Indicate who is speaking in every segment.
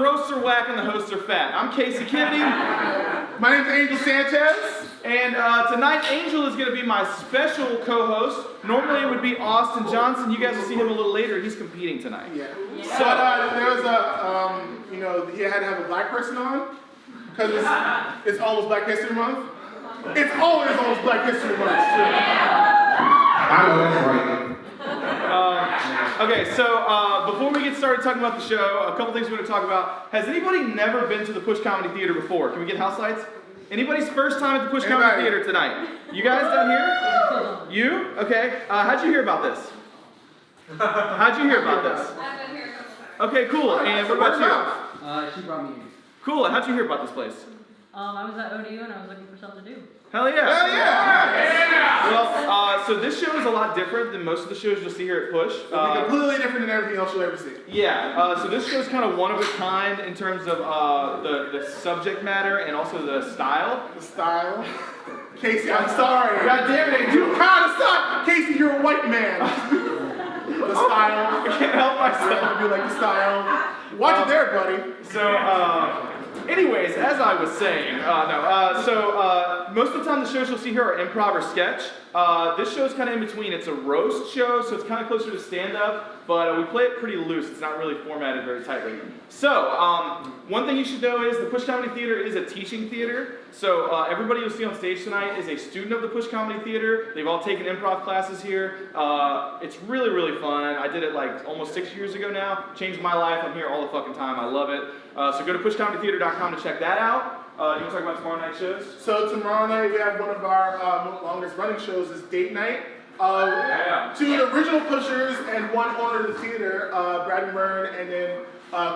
Speaker 1: roasts are whack and the hosts are fat. I'm Casey Kennedy.
Speaker 2: My name's Angel Sanchez.
Speaker 1: And tonight, Angel is going to be my special co-host. Normally it would be Austin Johnson. You guys will see him a little later. He's competing tonight.
Speaker 2: Yeah. So there was he had to have a black person on because it's almost Black History Month. It's always almost Black History Month.
Speaker 3: I know that's right.
Speaker 1: Okay, so before we get started talking about the show, a couple things we're going to talk about. Has anybody never been to the Push Comedy Theater before? Can we get house lights? Anybody's first time at the Push Comedy Theater tonight? You guys down here? You? Okay. How'd you hear about this? How'd you hear about this?
Speaker 4: I've been here.
Speaker 1: Okay, cool. And what about you?
Speaker 5: She brought me here.
Speaker 1: Cool. How'd you hear about this place?
Speaker 4: I was at ODU and I was looking for something to do.
Speaker 1: Hell yeah.
Speaker 2: Hell yeah!
Speaker 1: Well, so this show is a lot different than most of the shows you'll see here at Push.
Speaker 2: It'll be completely different than everything else you'll ever see.
Speaker 1: Yeah, so this show is kind of one of a kind in terms of the subject matter and also the style.
Speaker 2: The style. Casey, I'm sorry.
Speaker 1: God damn it,
Speaker 2: You kind of suck. Casey, you're a white man. The style.
Speaker 1: I can't help myself.
Speaker 2: You like the style. Watch it there, buddy.
Speaker 1: So, anyways, as I was saying, most of the time the shows you'll see here are improv or sketch. This show is kind of in between. It's a roast show, so it's kind of closer to stand-up, but we play it pretty loose. It's not really formatted very tightly. So, one thing you should know is the Push Comedy Theater is a teaching theater. So, everybody you'll see on stage tonight is a student of the Push Comedy Theater. They've all taken improv classes here. It's really, really fun. I did it like almost 6 years ago now. Changed my life. I'm here all the fucking time. I love it. So go to pushcomedytheater.com to check that out. You want to talk about tomorrow night shows?
Speaker 2: So tomorrow night we have one of our longest running shows is Date Night. Two of the original pushers and one owner of the theater, Brad Mern and then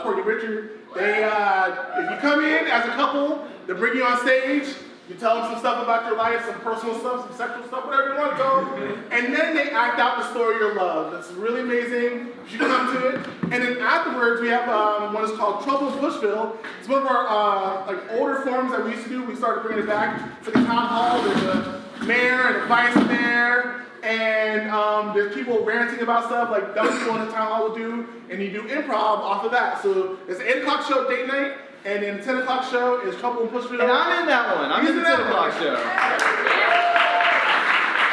Speaker 2: Courtney Richard. They, if you come in as a couple, they bring you on stage. You tell them some stuff about your life, some personal stuff, some sexual stuff, whatever you want to tell them. And then they act out the story of your love. It's really amazing. You should come to it. And then afterwards, we have one that's called Trouble in Pushville. It's one of our older forms that we used to do. We started bringing it back. It's like a town hall. There's a mayor and a vice mayor. And there's people ranting about stuff like dumb people in the town hall will do. And you do improv off of that. So it's an 8 o'clock show, Date Night. And then the 10 o'clock show is Trouble in Pushville.
Speaker 1: And I'm in that one. I'm in the 10 o'clock show.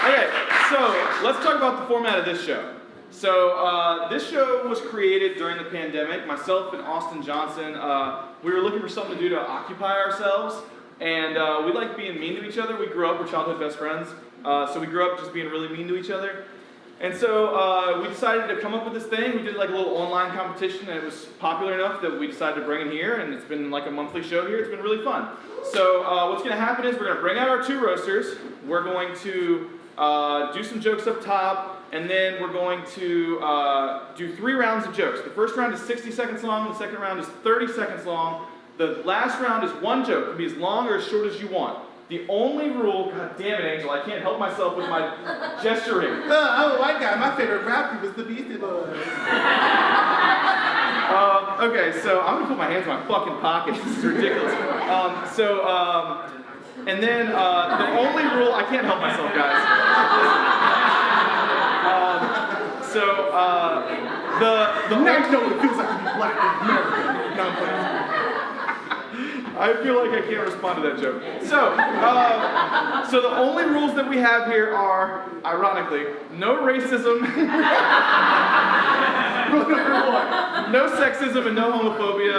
Speaker 1: Okay, so let's talk about the format of this show. So this show was created during the pandemic. Myself and Austin Johnson, we were looking for something to do to occupy ourselves. And we like being mean to each other. We grew up, we're childhood best friends. So we grew up just being really mean to each other. And so we decided to come up with this thing. We did like a little online competition, and it was popular enough that we decided to bring it here, and it's been like a monthly show here. It's been really fun. So what's going to happen is we're going to bring out our two roasters. We're going to do some jokes up top, and then we're going to do 3 rounds of jokes. The first round is 60 seconds long. The second round is 30 seconds long. The last round is 1 joke. It can be as long or as short as you want. The only rule, god damn it, Angel, I can't help myself with my gesturing.
Speaker 2: I'm a white guy. My favorite rap group is the Beastie Boys.
Speaker 1: Okay, so I'm gonna put my hands in my fucking pockets. This is ridiculous. And then the only rule, I can't help myself, guys.
Speaker 2: Now you know what it feels like to be black in America. No, I'm playing.
Speaker 1: I feel like I can't respond to that joke. So the only rules that we have here are, ironically, no racism, no sexism, and no homophobia.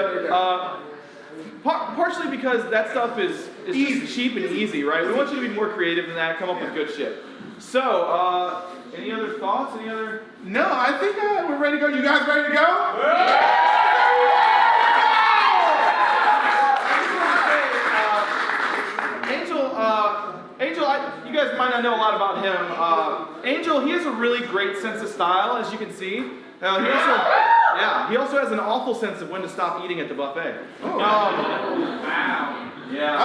Speaker 1: Partially because that stuff is just cheap and easy, right? We want you to be more creative than that, come up with good shit. So, any other thoughts? Any other?
Speaker 2: No, I think we're ready to go. You guys ready to go?
Speaker 1: Angel, you guys might not know a lot about him. Angel, he has a really great sense of style, as you can see. He also has an awful sense of when to stop eating at the buffet.
Speaker 2: Oh.
Speaker 1: Wow. Yeah.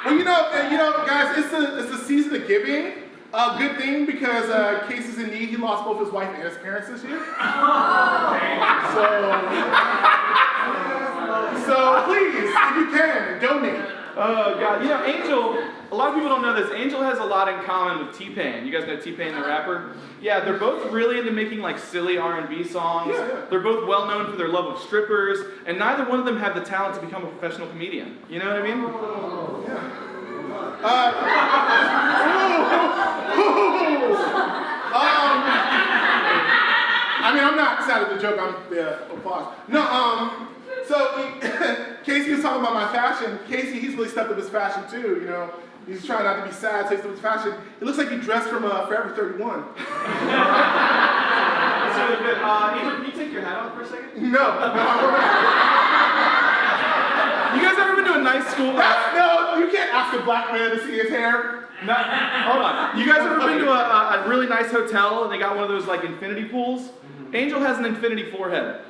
Speaker 2: Well, you know, guys, it's the season of giving. Good thing because Casey's in need. He lost both his wife and his parents this year. So please, if you can, donate.
Speaker 1: Oh God, Angel. a lot of people don't know this. Angel has a lot in common with T-Pain. You guys know T-Pain, the rapper? Yeah, they're both really into making like silly R&B songs.
Speaker 2: Yeah.
Speaker 1: They're both well known for their love of strippers, and neither one of them have the talent to become a professional comedian. You know what I mean?
Speaker 2: I mean, I'm not sad at the joke. I'm applause. No, so Casey was talking about my fashion. Casey, he's really stepped up his fashion too. You know, he's trying not to be sad. So he's stepped up his fashion. It looks like he dressed from Forever 31.
Speaker 1: That's really good. Angel, can you take your hat off for a second?
Speaker 2: No.
Speaker 1: You guys ever been to a nice school?
Speaker 2: No, you can't ask a black man to see his hair.
Speaker 1: No, hold on. You guys ever been to a really nice hotel and they got one of those like infinity pools? Angel has an infinity forehead.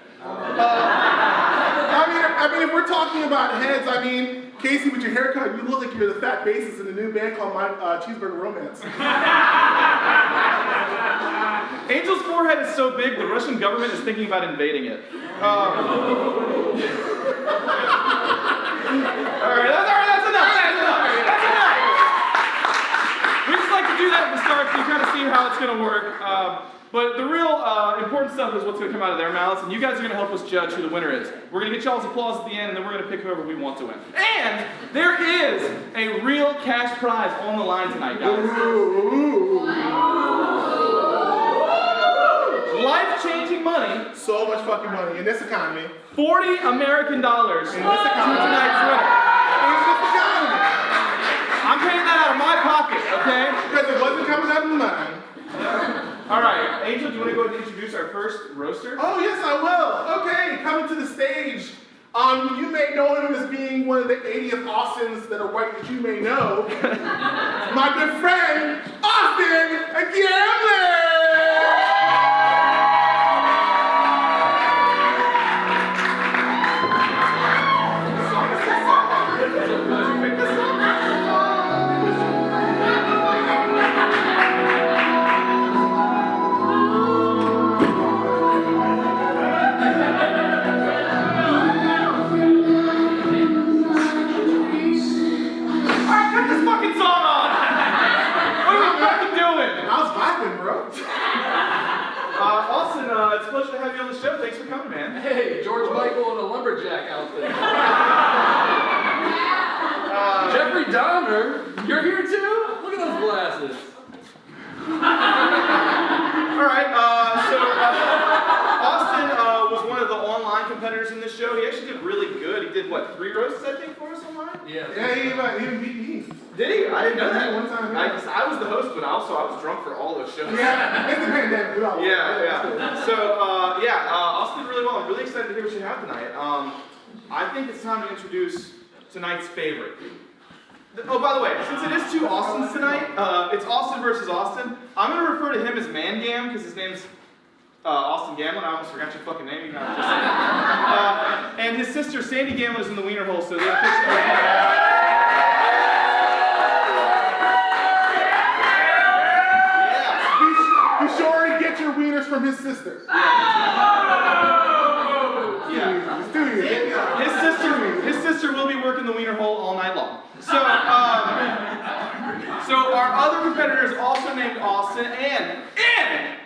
Speaker 2: I mean, if we're talking about heads, I mean, Casey, with your haircut, you look like you're the fat bassist in a new band called My Cheeseburger Romance.
Speaker 1: Angel's forehead is so big, the Russian government is thinking about invading it. All right, that's enough. We just like to do that at the start so you kind of see how it's going to work. But the real important stuff is what's going to come out of their mouths, and you guys are going to help us judge who the winner is. We're going to get y'all's applause at the end, and then we're going to pick whoever we want to win. And there is a real cash prize on the line tonight, guys. Life-changing money.
Speaker 2: So much fucking money in this economy.
Speaker 1: $40 American dollars
Speaker 2: In this economy.
Speaker 1: to tonight's winner.
Speaker 2: In this economy.
Speaker 1: I'm paying that out of my pocket, okay?
Speaker 2: Because it wasn't coming out of mine.
Speaker 1: All right, Angel, do you want to go ahead and introduce our first roaster?
Speaker 2: Oh, yes, I will. Okay, coming to the stage. You may know him as being one of the 80th Austins that are white that you may know. My good friend, Austin Gamlin!
Speaker 1: It's a pleasure to have you on the show. Thanks for coming, man.
Speaker 5: Hey, George Michael in a lumberjack outfit. Jeffrey Dahmer, you're here too? Look at those glasses.
Speaker 1: All right, Austin was one of the online competitors in this show. He actually did really good. He did, what, 3 roasts, I think, for us online?
Speaker 5: Yeah.
Speaker 2: Yeah, he even beat me.
Speaker 1: Did he? I didn't know that.
Speaker 2: One time, yeah.
Speaker 1: I was the host, but also I was drunk for all those shows.
Speaker 2: Yeah, it's a pandemic. We all know.
Speaker 1: Yeah. So, Austin did really well. I'm really excited to hear what you have tonight. I think it's time to introduce tonight's favorite. Oh, by the way, since it is 2 Austins tonight, it's Austin versus Austin. I'm going to refer to him as Man Gam because his name's Austin Gamlin. I almost forgot your fucking name. You have to say it. And his sister Sandy Gamlin is in the wiener hole, so they're
Speaker 2: Be sure to get your wieners from his sister.
Speaker 1: Yeah.
Speaker 2: It's too easy.
Speaker 1: His sister will be working the wiener hole all night long. So our other competitor is also named Austin, and in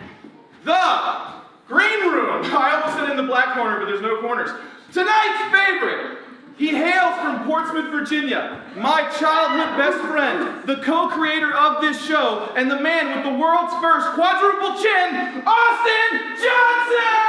Speaker 1: the green room, I almost said in the black corner, but there's no corners. Tonight's favorite. He hails from Portsmouth, Virginia, my childhood best friend, the co-creator of this show, and the man with the world's first quadruple chin, Austin Johnson!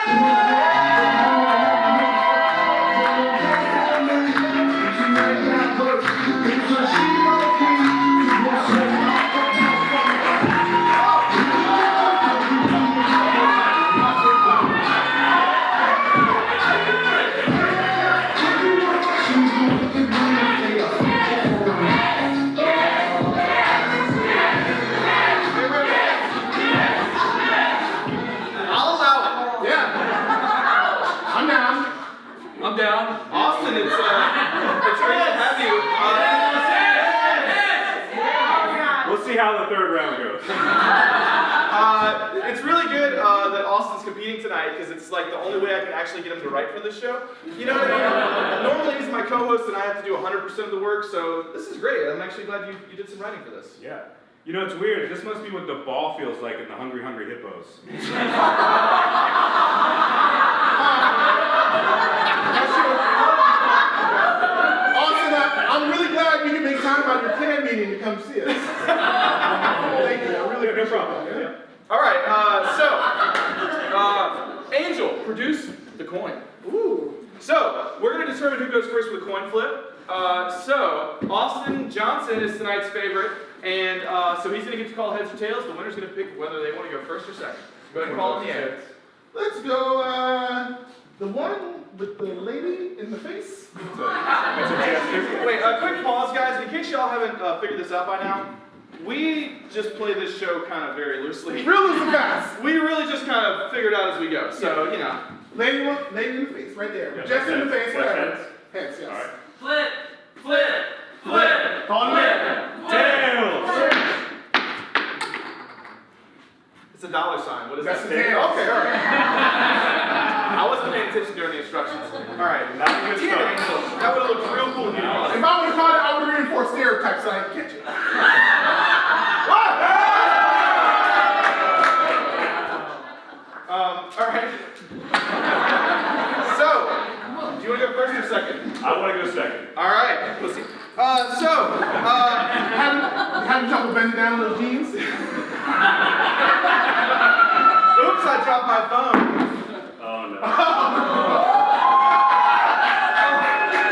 Speaker 1: I'm down. Austin, it's great to have you.
Speaker 6: We'll see how the third round goes.
Speaker 1: It's really good that Austin's competing competing tonight because it's like the only way I can actually get him to write for this show. You know what I mean? Normally he's my co-host and I have to do 100% of the work, so this is great. I'm actually glad you did some writing for this.
Speaker 6: Yeah. You know, it's weird. This must be what the ball feels like in the Hungry Hungry Hippos.
Speaker 2: I'm really glad you can make time out of your plan meeting to come see us. Thank you. I really appreciate it. Yeah.
Speaker 1: All right, Angel, produce the coin.
Speaker 2: Ooh.
Speaker 1: So, we're going to determine who goes first with a coin flip. So, Austin Johnson is tonight's favorite, and so he's going to get to call heads or tails. The winner's going to pick whether they want to go first or second. Go ahead and call in the end.
Speaker 2: Let's go, the one with the lady in the face.
Speaker 1: Wait, quick pause, guys. In case y'all haven't figured this out by now, we just play this show kind of very loosely.
Speaker 2: Real loose and fast.
Speaker 1: We really just kind of figure it out as we go. So, you know.
Speaker 2: Lady in the face, right there.
Speaker 6: Yeah,
Speaker 2: Just in the face, whatever.
Speaker 6: heads.
Speaker 2: Heads, yes.
Speaker 6: All right.
Speaker 4: Flip, flip, flip.
Speaker 2: Call me in.
Speaker 6: Tails!
Speaker 1: It's a dollar sign. What is
Speaker 2: That's
Speaker 1: that?
Speaker 2: the tail.
Speaker 1: Okay, all right. I wasn't paying attention during the instructions. All right.
Speaker 6: Not a good
Speaker 1: Damn it,
Speaker 6: start.
Speaker 1: Angel. That would have looked real cool if you called
Speaker 2: If
Speaker 1: it.
Speaker 2: I would have caught it, I would have reinforced stereotypes so I could catch it.
Speaker 1: All right. So, do you want to go first or second?
Speaker 6: I want to go second.
Speaker 1: All right. Let's see.
Speaker 2: Having trouble bending down those jeans?
Speaker 1: Oops, I dropped my phone.
Speaker 6: Oh, no.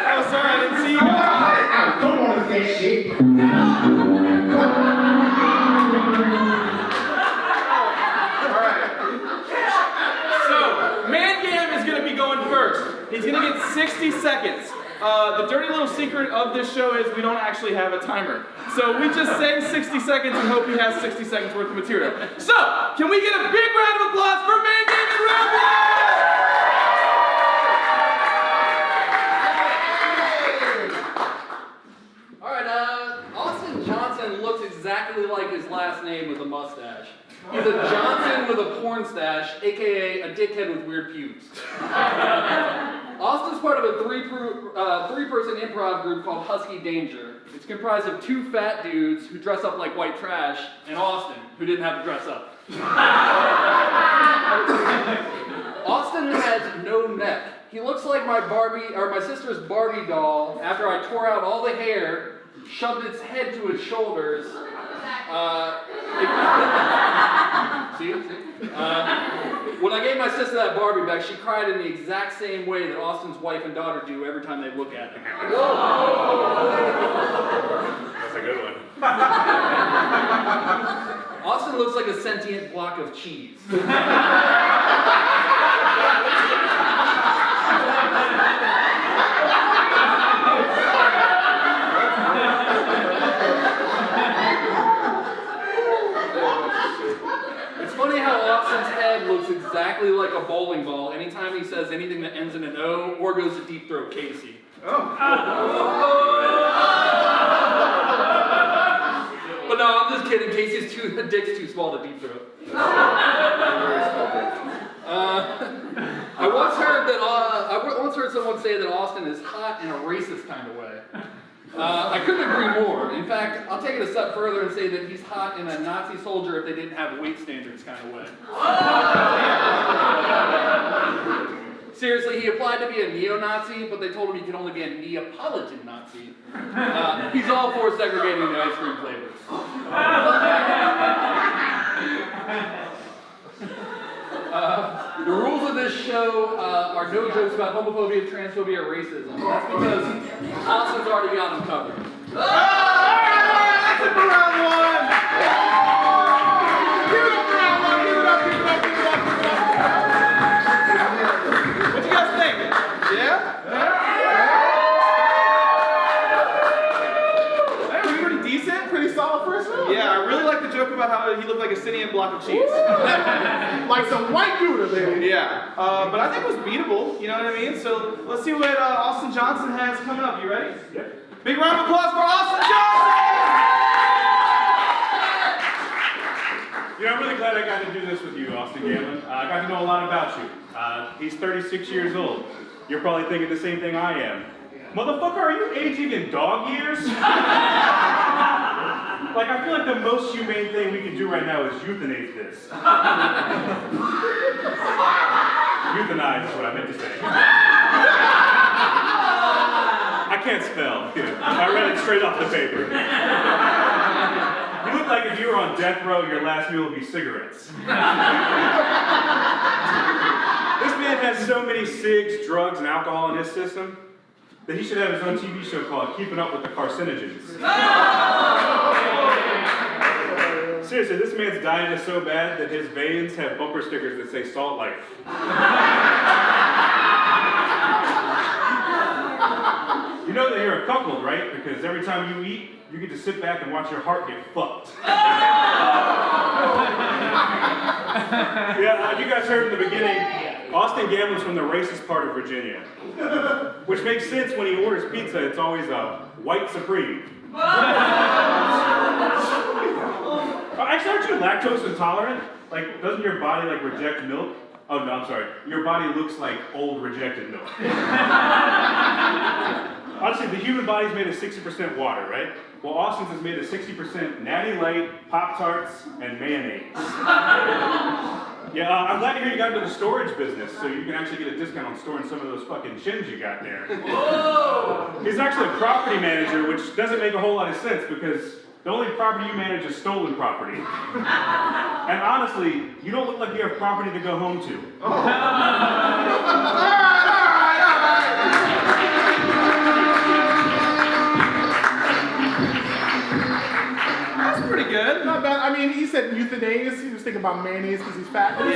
Speaker 1: Oh, sorry, I didn't see you.
Speaker 3: I don't want to say shit.
Speaker 1: All right. So, Mangam is going to be going first. He's going to get 60 seconds. The dirty little secret of this show is we don't actually have a timer. So we just say 60 seconds and hope he has 60 seconds worth of material. So, can we get a big round of applause for Mangam and Ramblin'?
Speaker 5: Alright, Austin Johnson looks exactly like his last name with a mustache. He's a Johnson with a porn stash, aka a dickhead with weird pubes. Austin's part of a three-person improv group called Husky Danger. It's comprised of two fat dudes who dress up like white trash, and Austin, who didn't have to dress up. Austin has no neck. He looks like my sister's Barbie doll after I tore out all the hair, shoved its head to its shoulders. See? When I gave my sister that Barbie back, she cried in the exact same way that Austin's wife and daughter do every time they look at him.
Speaker 6: That's a good one.
Speaker 5: Austin looks like a sentient block of cheese. It's funny how Austin's head looks exactly like a bowling ball anytime he says anything that ends in an O or goes to Deep Throat Casey. But no, I'm just kidding. Casey's dick's too small to deep throat. I once heard someone say that Austin is hot in a racist kind of way. I couldn't agree more. In fact, I'll take it a step further and say that he's hot in a Nazi soldier if they didn't have weight standards kind of way. Seriously, he applied to be a neo-Nazi, but they told him he could only be a Neapolitan Nazi. He's all for segregating the ice cream flavors. The rules of this show are no jokes about homophobia, transphobia, or racism. That's because Austin's already got them covered.
Speaker 1: That's it for round one.
Speaker 2: Give it up for round one. Give it up, give it up, give it up, give it up.
Speaker 1: What you guys think? Yeah? That was pretty decent.
Speaker 2: Pretty solid first round.
Speaker 1: Yeah, I really like the joke about how he looked like a sentient block of cheese.
Speaker 2: Like some white dude, baby.
Speaker 1: Yeah, but I think it was beatable, you know what I mean? So let's see what Austin Johnson has coming up. You ready?
Speaker 6: Yep.
Speaker 1: Big round of applause for Austin Johnson!
Speaker 6: You know, I'm really glad I got to do this with you, Austin Gamlin. I got to know a lot about you. He's 36 years old. You're probably thinking the same thing I am. Motherfucker, are you aging in dog years? Like, I feel like the most humane thing we can do right now is euthanize this. Euthanize is what I meant to say. I can't spell. I read it straight off the paper. You look like if you were on death row, your last meal would be cigarettes. This man has so many cigs, drugs, and alcohol in his system that he should have his own TV show called Keeping Up with the Carcinogens. Seriously, this man's diet is so bad that his veins have bumper stickers that say Salt Life. You know that you're a cuckold, right? Because every time you eat, you get to sit back and watch your heart get fucked. Yeah, you guys heard in the beginning, Austin Gamblin's from the racist part of Virginia. Which makes sense when he orders pizza, it's always a white supreme. Actually, aren't you lactose intolerant? Like, doesn't your body, like, reject milk? Oh, no, I'm sorry. Your body looks like old rejected milk. Honestly, the human body's made of 60% water, right? Well, Austin's is made of 60% Natty Light, Pop-Tarts, and mayonnaise. Yeah, I'm glad to hear you got into the storage business, so you can actually get a discount on storing some of those fucking shins you got there. Whoa! He's actually a property manager, which doesn't make a whole lot of sense because the only property you manage is stolen property. And honestly, you don't look like you have property to go home to. Oh.
Speaker 1: That's pretty good.
Speaker 2: Not bad. I mean, he said euthanaise. He was thinking about mayonnaise because he's fat. But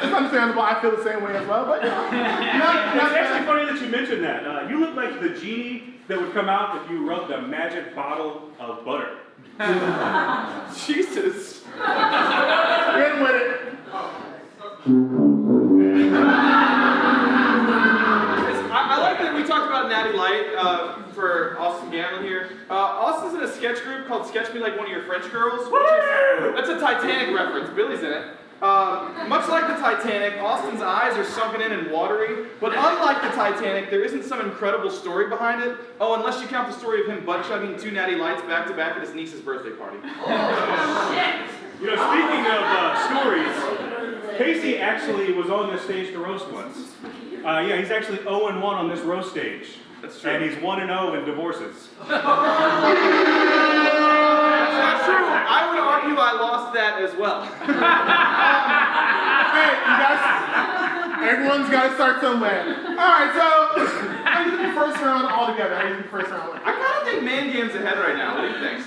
Speaker 2: it's understandable. I feel the same way as well. But
Speaker 6: it's actually funny that you mentioned that. You look like the genie that would come out if you rubbed a magic bottle of butter.
Speaker 1: Jesus.
Speaker 2: Get with it.
Speaker 1: I like that we talked about Natty Light for Austin Gamlin here. Austin's in a sketch group called Sketch Me Like One of Your French Girls. That's a Titanic reference. Billy's in it. Much like the Titanic, Austin's eyes are sunken in and watery, but unlike the Titanic, there isn't some incredible story behind it. Oh, unless you count the story of him butt-chugging 2 Natty Lights back-to-back at his niece's birthday party.
Speaker 6: You know, speaking of stories, Casey actually was on this stage to roast once. Yeah, he's actually 0-1 on this roast stage.
Speaker 1: That's true.
Speaker 6: And he's 1-0 in divorces.
Speaker 1: That's not true. I would argue I lost that as well.
Speaker 2: Hey, you guys, everyone's got to start somewhere. All right, so how do you think first round altogether? How do you think first round went?
Speaker 1: I kind of think Man Game's ahead right now. What do you think?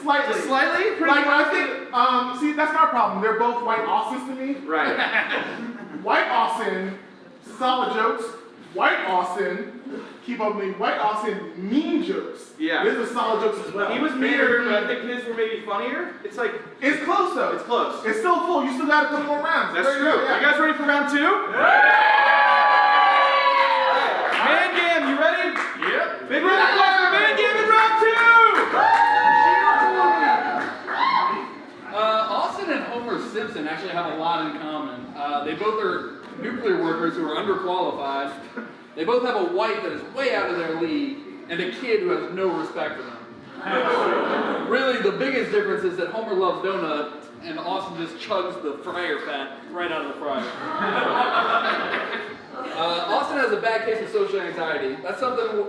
Speaker 2: Slightly.
Speaker 1: Just slightly? Pretty
Speaker 2: Like, I think, see, that's my problem. They're both white Austins to me.
Speaker 1: Right.
Speaker 2: White Austin, solid jokes. White Austin, keep up with me. White Austin, mean jokes.
Speaker 1: Yeah.
Speaker 2: These are solid jokes as well.
Speaker 1: He was meaner, but I think his were maybe funnier. It's like,
Speaker 2: It's close though.
Speaker 1: it's close.
Speaker 2: It's still full. You still got a couple more rounds.
Speaker 1: That's
Speaker 2: Very
Speaker 1: true.
Speaker 2: good, yeah.
Speaker 1: You guys ready for round 2? Man Game, you ready? Yep. Big round of applause for Man Game in round 2!
Speaker 5: Austin and Homer Simpson actually have a lot in common. They both are nuclear workers who are underqualified. They both have a wife that is way out of their league, and a kid who has no respect for them. Really, the biggest difference is that Homer loves donuts, and Austin just chugs the fryer fat right out of the fryer. Austin has a bad case of social anxiety. That's something.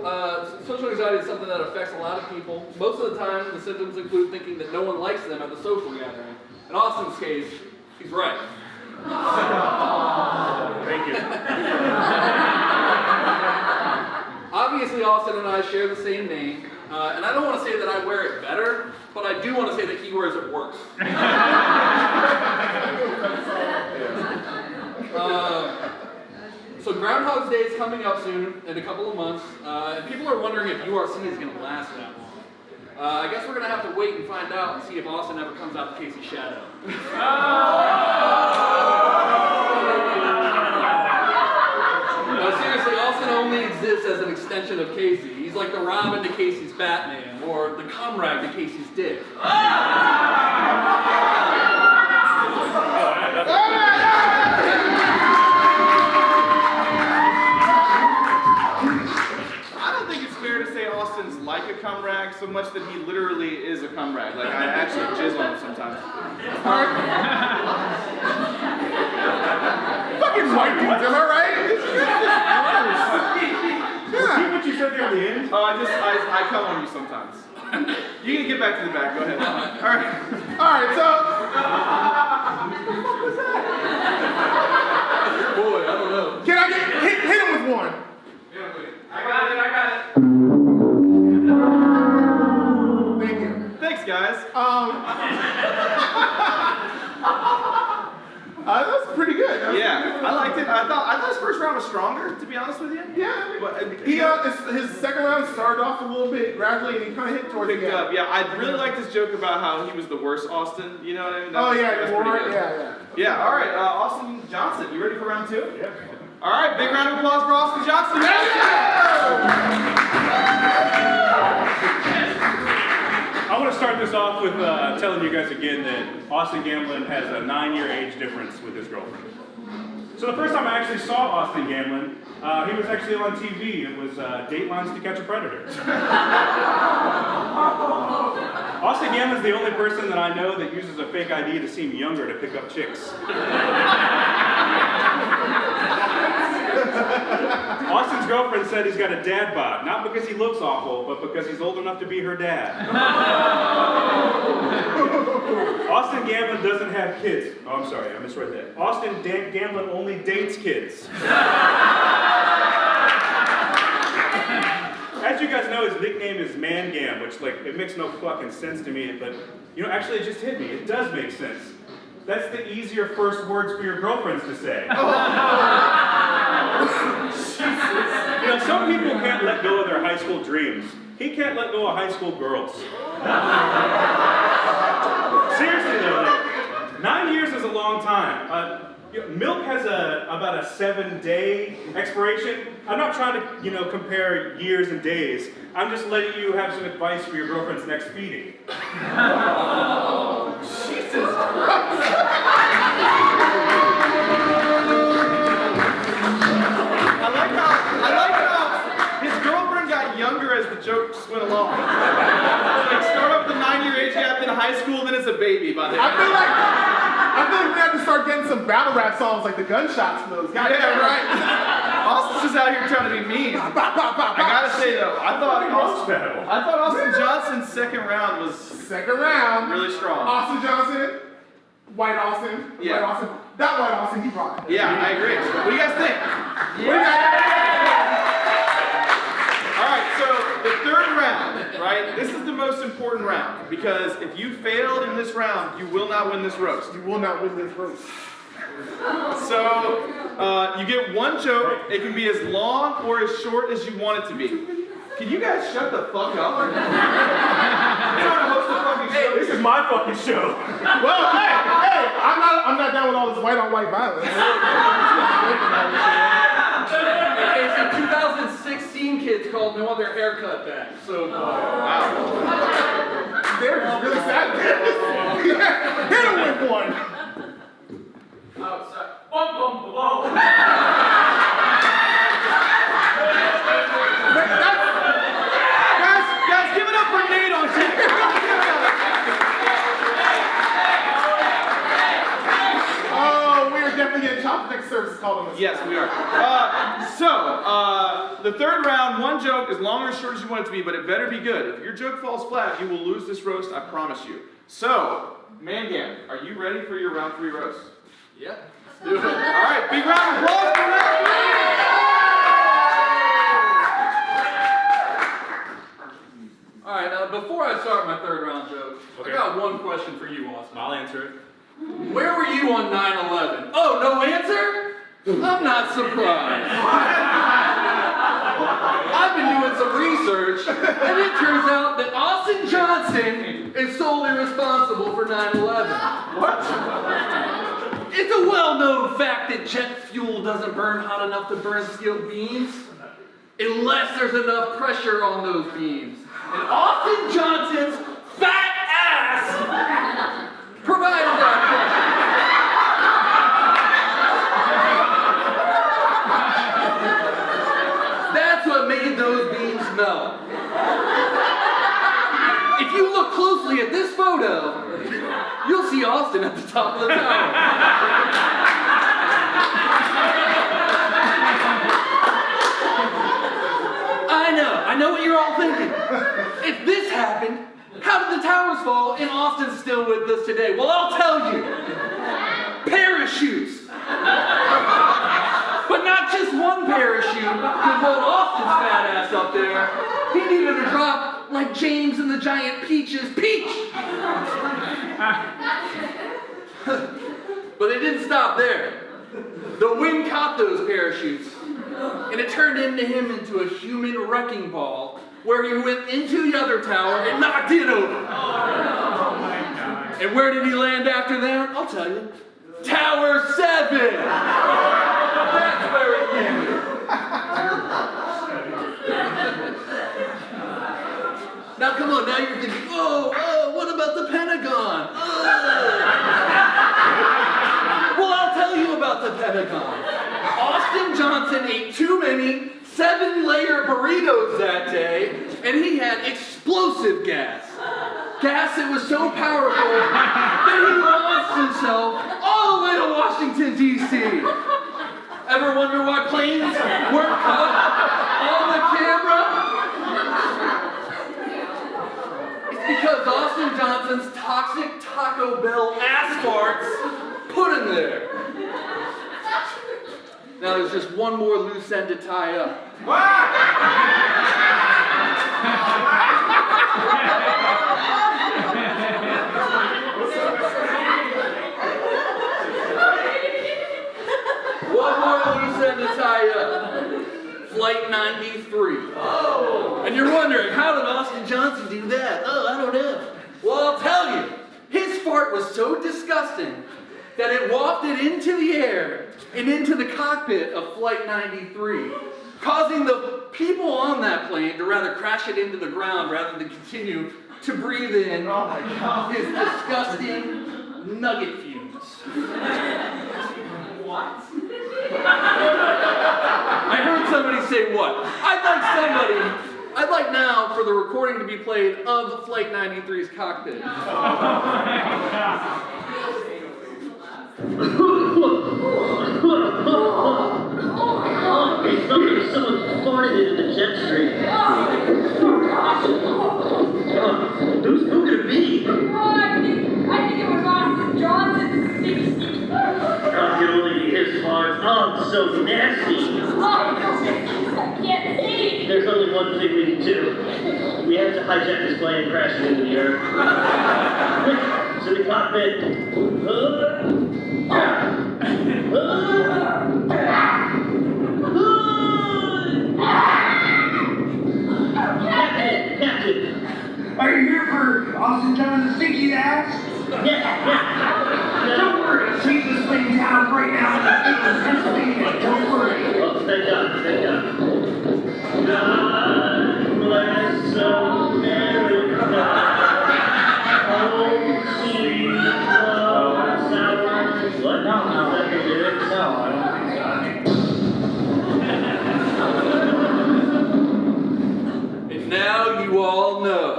Speaker 5: Social anxiety is something that affects a lot of people. Most of the time, the symptoms include thinking that no one likes them at the social gathering. In Austin's case, he's right.
Speaker 6: Thank you.
Speaker 5: Obviously, Austin and I share the same name, and I don't want to say that I wear it better, but I do want to say that he wears it worse. So Groundhog's Day is coming up soon, in a couple of months, and people are wondering if URC is going to last that long. I guess we're going to have to wait and find out and see if Austin ever comes out to Casey's shadow. No, seriously, Austin only exists as an extension of Casey. He's like the Robin to Casey's Batman, or the comrade to Casey's Dick.
Speaker 1: I don't think it's fair to say Austin's like a cum rag so much that he literally is a cum rag. Like, I actually jizz on him sometimes.
Speaker 2: Fucking white dudes, am I right?
Speaker 6: See what you said there at the end?
Speaker 1: Oh, I come on you sometimes. You can get back to the back, go ahead. Alright.
Speaker 2: Alright, so.
Speaker 5: Boy, I don't know.
Speaker 2: Can I hit him with one?
Speaker 4: I got it.
Speaker 2: Thank you.
Speaker 1: Thanks, guys.
Speaker 2: That was pretty good.
Speaker 1: Yeah, I liked it. I thought his first round was stronger, to be honest with you.
Speaker 2: Yeah.
Speaker 1: But
Speaker 2: His second round started off a little bit gradually, and he kind of hit towards the
Speaker 1: picked
Speaker 2: end.
Speaker 1: up. Yeah, I really liked his joke about how he was the worst Austin. You know what I mean?
Speaker 2: Oh yeah,
Speaker 1: that's
Speaker 2: more,
Speaker 1: pretty good.
Speaker 2: yeah.
Speaker 1: Yeah. All right, Austin Johnson, you ready for round two?
Speaker 6: Yeah.
Speaker 1: All right, big round of applause for Austin Johnson.
Speaker 6: I want to start this off with telling you guys again that Austin Gamlin has a 9-year age difference with his girlfriend. So the first time I actually saw Austin Gamlin, he was actually on TV. It was Datelines to Catch a Predator. Austin Gamlin's the only person that I know that uses a fake ID to seem younger to pick up chicks. Austin's girlfriend said he's got a dad bod, not because he looks awful, but because he's old enough to be her dad. Austin Gamlin doesn't have kids. Oh, I'm sorry, I misread that. Austin Gamlin only dates kids. As you guys know, his nickname is Man Gam, which, like, it makes no fucking sense to me, but, you know, actually it just hit me. It does make sense. That's the easier first words for your girlfriends to say. You know, some people can't let go of their high school dreams. He can't let go of high school girls. Seriously though, like, 9 years is a long time. Milk has about a 7-day expiration. I'm not trying to, compare years and days. I'm just letting you have some advice for your girlfriend's next feeding.
Speaker 1: Jesus Christ. I like how his girlfriend got younger as the jokes went along. Like, start off with the 9-year age gap, then high school, then it's a baby by the end.
Speaker 2: I feel like we have to start getting some battle rap songs like the gunshots from those guys.
Speaker 1: Yeah, right. Austin's just out here trying to be mean. I gotta say though, I thought Austin Johnson's second round was really strong.
Speaker 2: Austin Johnson, White Austin,
Speaker 1: Yeah.
Speaker 2: White Austin. That White Austin, he brought it.
Speaker 1: Yeah, I agree. What do you guys think? All right, so the third round, right? This is the most important round because if you failed in this round, you will not win this roast.
Speaker 2: You will not win this roast.
Speaker 1: So you get one joke. It can be as long or as short as you want it to be. Can you guys shut the fuck up? I'm trying to host a fucking show.
Speaker 6: This is my fucking show.
Speaker 2: Well, hey, I'm not down with all this white on white violence.
Speaker 5: Okay, so 2016 kids called and they want their haircut back. So,
Speaker 2: They're really sad. Hit him with one.
Speaker 4: Outside. Boom, boom, boom, boom.
Speaker 1: Guys, give it up for Nate on tech.
Speaker 2: Oh, we are definitely getting chopstick service called on this.
Speaker 1: Yes, we are. The third round, one joke, as long or as short as you want it to be, but it better be good. If your joke falls flat, you will lose this roast, I promise you. So, Mangan, are you ready for your round 3 roast?
Speaker 5: yeah.
Speaker 1: All right, big round of applause for round 3!
Speaker 5: All right, before I start my third round joke,
Speaker 6: Okay.
Speaker 5: I got one question for you, Austin.
Speaker 6: I'll answer it.
Speaker 5: Where were you on 9/11? Oh, no answer? I'm not surprised. I've been doing some research, and it turns out that Austin Johnson is solely responsible for 9/11.
Speaker 1: What?
Speaker 5: It's a well-known fact that jet fuel doesn't burn hot enough to burn steel beams. unless there's enough pressure on those beams. And Austin Johnson's fat ass provided that pressure. That's what made those beams melt. If you look closely at this photo, you'll see Austin at the top of the tower. I know what you're all thinking. If this happened, how did the towers fall and Austin's still with us today? Well, I'll tell you. Parachutes. But not just one parachute could hold Austin's fat ass up there. He needed to drop like James and the Giant Peach's peach. But it didn't stop there. The wind caught those parachutes, and it turned him into a human wrecking ball, where he went into the other tower and knocked it over. And where did he land after that? I'll tell you. Tower 7! That's where he landed. Now come on, now you're thinking, oh, what about the Pentagon? Oh. Well, I'll tell you about the Pentagon. Austin Johnson ate too many 7-layer burritos that day, and he had explosive gas. Gas that was so powerful that he launched himself all the way to Washington, D.C. Ever wonder why planes weren't caught on the camera? It's because Austin Johnson's toxic Taco Bell ass farts put him there. Now there's just one more loose end to tie up. One more loose end to tie up. Flight 93. Oh. And you're wondering, how did Austin Johnson do that? Oh, I don't know. Well, I'll tell you. His fart was so disgusting that it wafted into the air and into the cockpit of Flight 93, causing the people on that plane to rather crash it into the ground rather than continue to breathe in his disgusting nugget fumes. What? I heard somebody say what? I'd like now for the recording to be played of Flight 93's cockpit.
Speaker 7: Hey, someone farted into the jet stream. Who could it be?
Speaker 8: Oh, I think it was Austin Johnson.
Speaker 7: It could only be his farts. Oh, so nasty.
Speaker 8: Oh, I can't see.
Speaker 7: There's only one thing we can do. We have to hijack this plane and crash it into the earth. To the cockpit. Captain!
Speaker 3: Are you here for Austin Johnson's stinky ass?
Speaker 7: Yeah.
Speaker 3: Don't worry, I'll take this thing down right now in Pennsylvania. Don't worry.
Speaker 7: Oh, thank God. God bless America. Oh, sweet love. What? No, I don't think so.
Speaker 5: And now you all know.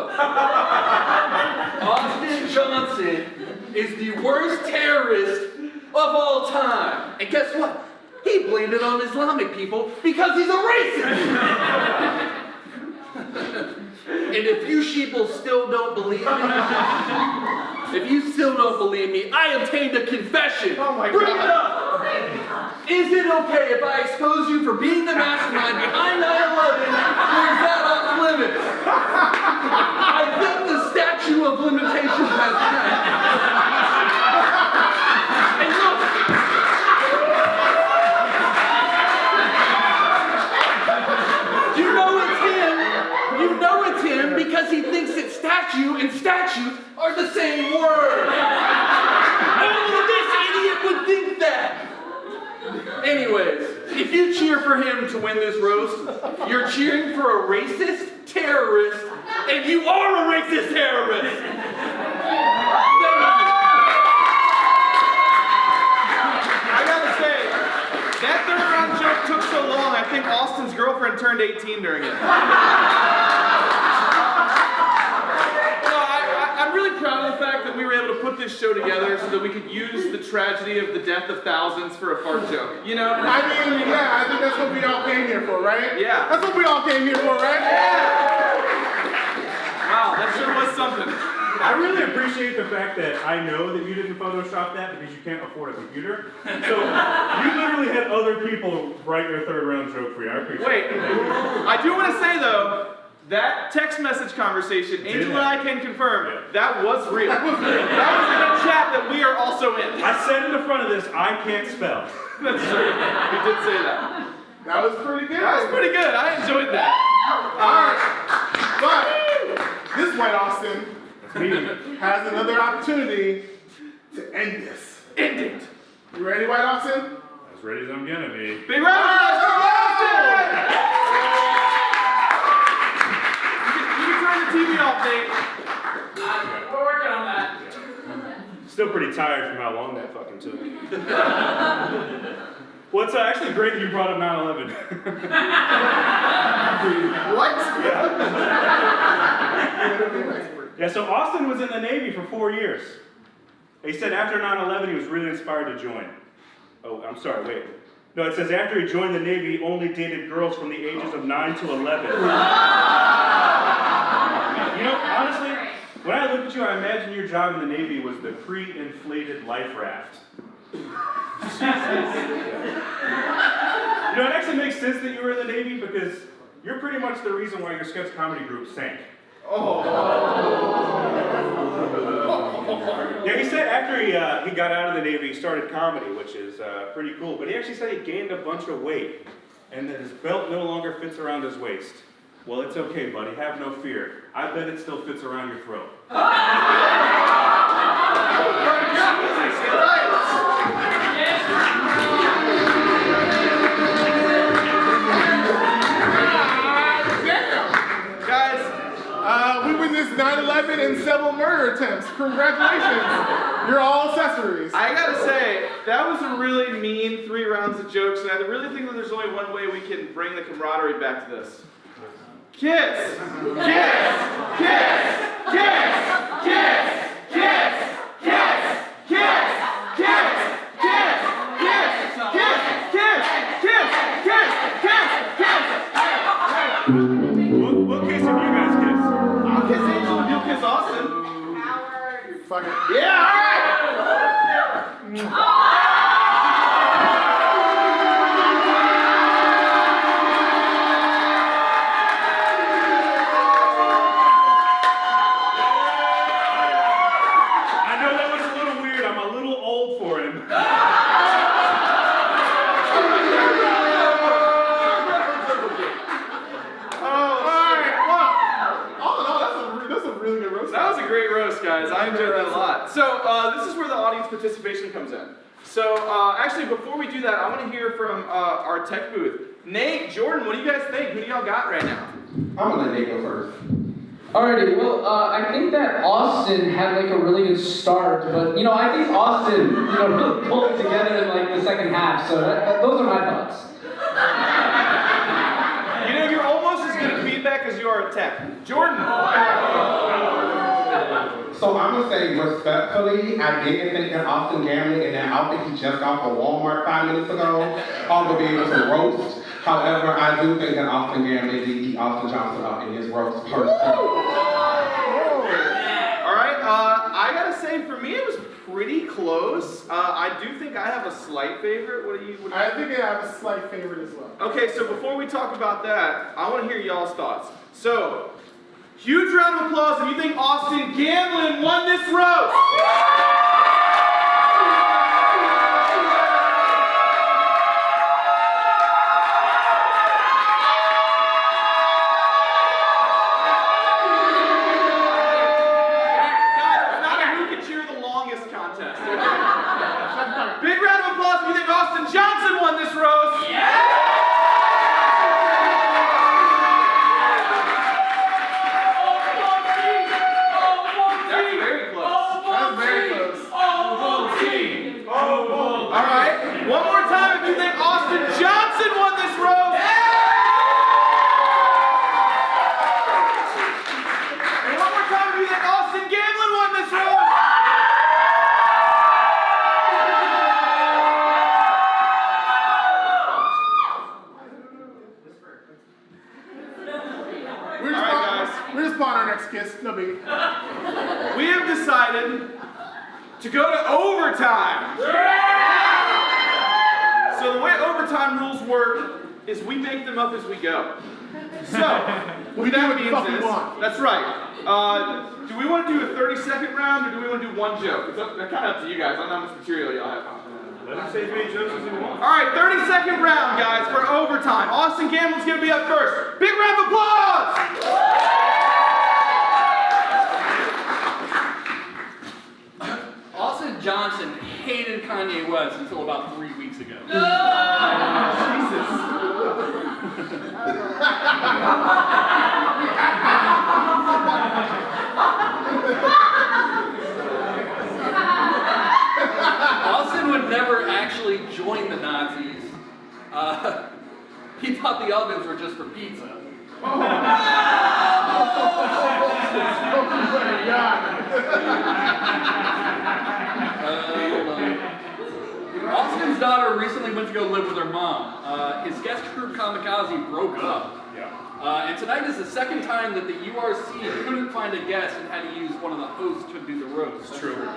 Speaker 5: Austin Johnson is the worst terrorist of all time. And guess what? He blamed it on Islamic people because he's a racist. And if you sheeple still don't believe me, I obtained a confession.
Speaker 1: Oh my
Speaker 5: Bring
Speaker 1: God.
Speaker 5: it up. Is it okay if I expose you for being the mastermind behind 9/11, or is that off limits? I think the statute of limitations has passed. And look, it's him because he thinks that statue and statute are the same word. Only this idiot would think that. Anyways, if you you cheer for him to win this roast, you're cheering for a racist terrorist, and you are a racist terrorist. Thank you.
Speaker 1: I gotta say, that third round joke took so long, I think Austin's girlfriend turned 18 during it. I'm really proud of the fact that we were able to put this show together so that we could use the tragedy of the death of thousands for a fart joke. You know?
Speaker 2: I mean, yeah, I think that's what we all came here for, right?
Speaker 1: Yeah.
Speaker 2: That's what we all came here for, right?
Speaker 1: Wow, that sure was something.
Speaker 6: I really appreciate the fact that I know that you didn't Photoshop that because you can't afford a computer. So you literally had other people write your third round joke for you. I appreciate
Speaker 1: Wait,
Speaker 6: it.
Speaker 1: I do want to say though, that text message conversation, Angel and I can confirm, that was real. That was in a chat that we are also in.
Speaker 6: I said in the front of this, I can't spell.
Speaker 1: That's true. We did say that.
Speaker 2: That was pretty good.
Speaker 1: That was pretty good. I enjoyed that.
Speaker 2: But this White Austin has another opportunity to end this.
Speaker 1: End it.
Speaker 2: You ready, White Austin?
Speaker 6: As ready as I'm gonna be.
Speaker 1: Big round of applause for Austin! You can turn the TV off, Nate.
Speaker 4: We're working on that.
Speaker 6: Still pretty tired from how long that fucking took. Well, it's actually great that you brought up 9/11.
Speaker 2: What?
Speaker 6: Yeah, so Austin was in the Navy for 4 years. He said after 9/11 he was really inspired to join. Oh, I'm sorry, wait. No, it says after he joined the Navy, he only dated girls from the ages of 9 to 11. You know, honestly, when I look at you, I imagine your job in the Navy was the pre-inflated life raft. You know, it actually makes sense that you were in the Navy because you're pretty much the reason why your sketch comedy group sank. Yeah, he said after he got out of the Navy, he started comedy, which is pretty cool. But he actually said he gained a bunch of weight and that his belt no longer fits around his waist. Well, it's okay, buddy. Have no fear. I bet it still fits around your throat.
Speaker 2: We witnessed 9/11 and several murder attempts. Congratulations. You're all accessories.
Speaker 1: I gotta say, that was a really mean 3 rounds of jokes, and I really think that there's only one way we can bring the camaraderie back to this. Kiss! Kiss! Kiss! Kiss! Kiss! Kiss! Kiss! Kiss! Kiss! Kiss! Kiss! Kiss! Kiss! Kiss! Kiss! Kiss! Kiss!
Speaker 6: What case have you guys kissed?
Speaker 1: I'll kiss Angel if you'll kiss Austin.
Speaker 2: Fuck it.
Speaker 1: Yeah, alright!
Speaker 6: I know that was a little weird. I'm a little old for him.
Speaker 2: That's a really good roast.
Speaker 1: That was a great roast, guys. I enjoyed that a lot. So this is where the audience participation comes in. So actually, before we do that, I want to hear from our tech booth. Nate, Jordan, what do you guys think? Who do y'all got right now?
Speaker 9: I'm gonna let Nate go first.
Speaker 10: Alrighty, well, I think that Austin had like a really good start, but I think Austin, really pulled it together in like the second half. So those are my thoughts.
Speaker 1: You're almost as good at feedback as you are at tech. Jordan.
Speaker 9: So I'm gonna say respectfully, I didn't think that Austin Gamlin in that outfit he just got from Walmart 5 minutes ago, would be able to roast. However, I do think that Austin Gamlin did eat Austin Johnson up in his roast personally.
Speaker 1: Alright, I gotta say, for me it was pretty close. I do think I have a slight favorite. What do you
Speaker 2: I think I have a slight favorite as well.
Speaker 1: Okay, so before we talk about that, I want to hear y'all's thoughts. So, huge round of applause if you think Austin Gamlin won this roast! Guys, it's not a who can cheer the longest contest. Big round of applause if you think Austin Johnson won this roast! Yeah! One more time if you think Austin Johnson won this roast. And one more time if you think Austin Gamlin won this roast.
Speaker 2: We're just planning our next kiss. No biggie.
Speaker 1: We have decided to go to overtime. So the way overtime rules work is we make them up as we go. So what that means is, that's right. Do we want to do a 30-second round or do we want to do one joke? It's kind of up to you guys. I don't know how much material y'all have.
Speaker 6: Let him say as many jokes as he wants.
Speaker 1: All right, 30-second round, guys, for overtime. Austin Gamblin's going to be up first. Big round of applause!
Speaker 5: Austin Johnson hated Kanye West until about 3 weeks ago.
Speaker 1: Jesus.
Speaker 5: Austin would never actually join the Nazis. He thought the ovens were just for pizza.
Speaker 2: Oh my God.
Speaker 5: Austin's daughter recently went to go live with her mom. His sketch group Kamikaze broke up. And tonight is the second time that the URC couldn't find a guest and had to use one of the hosts to do the roast.
Speaker 6: It's true.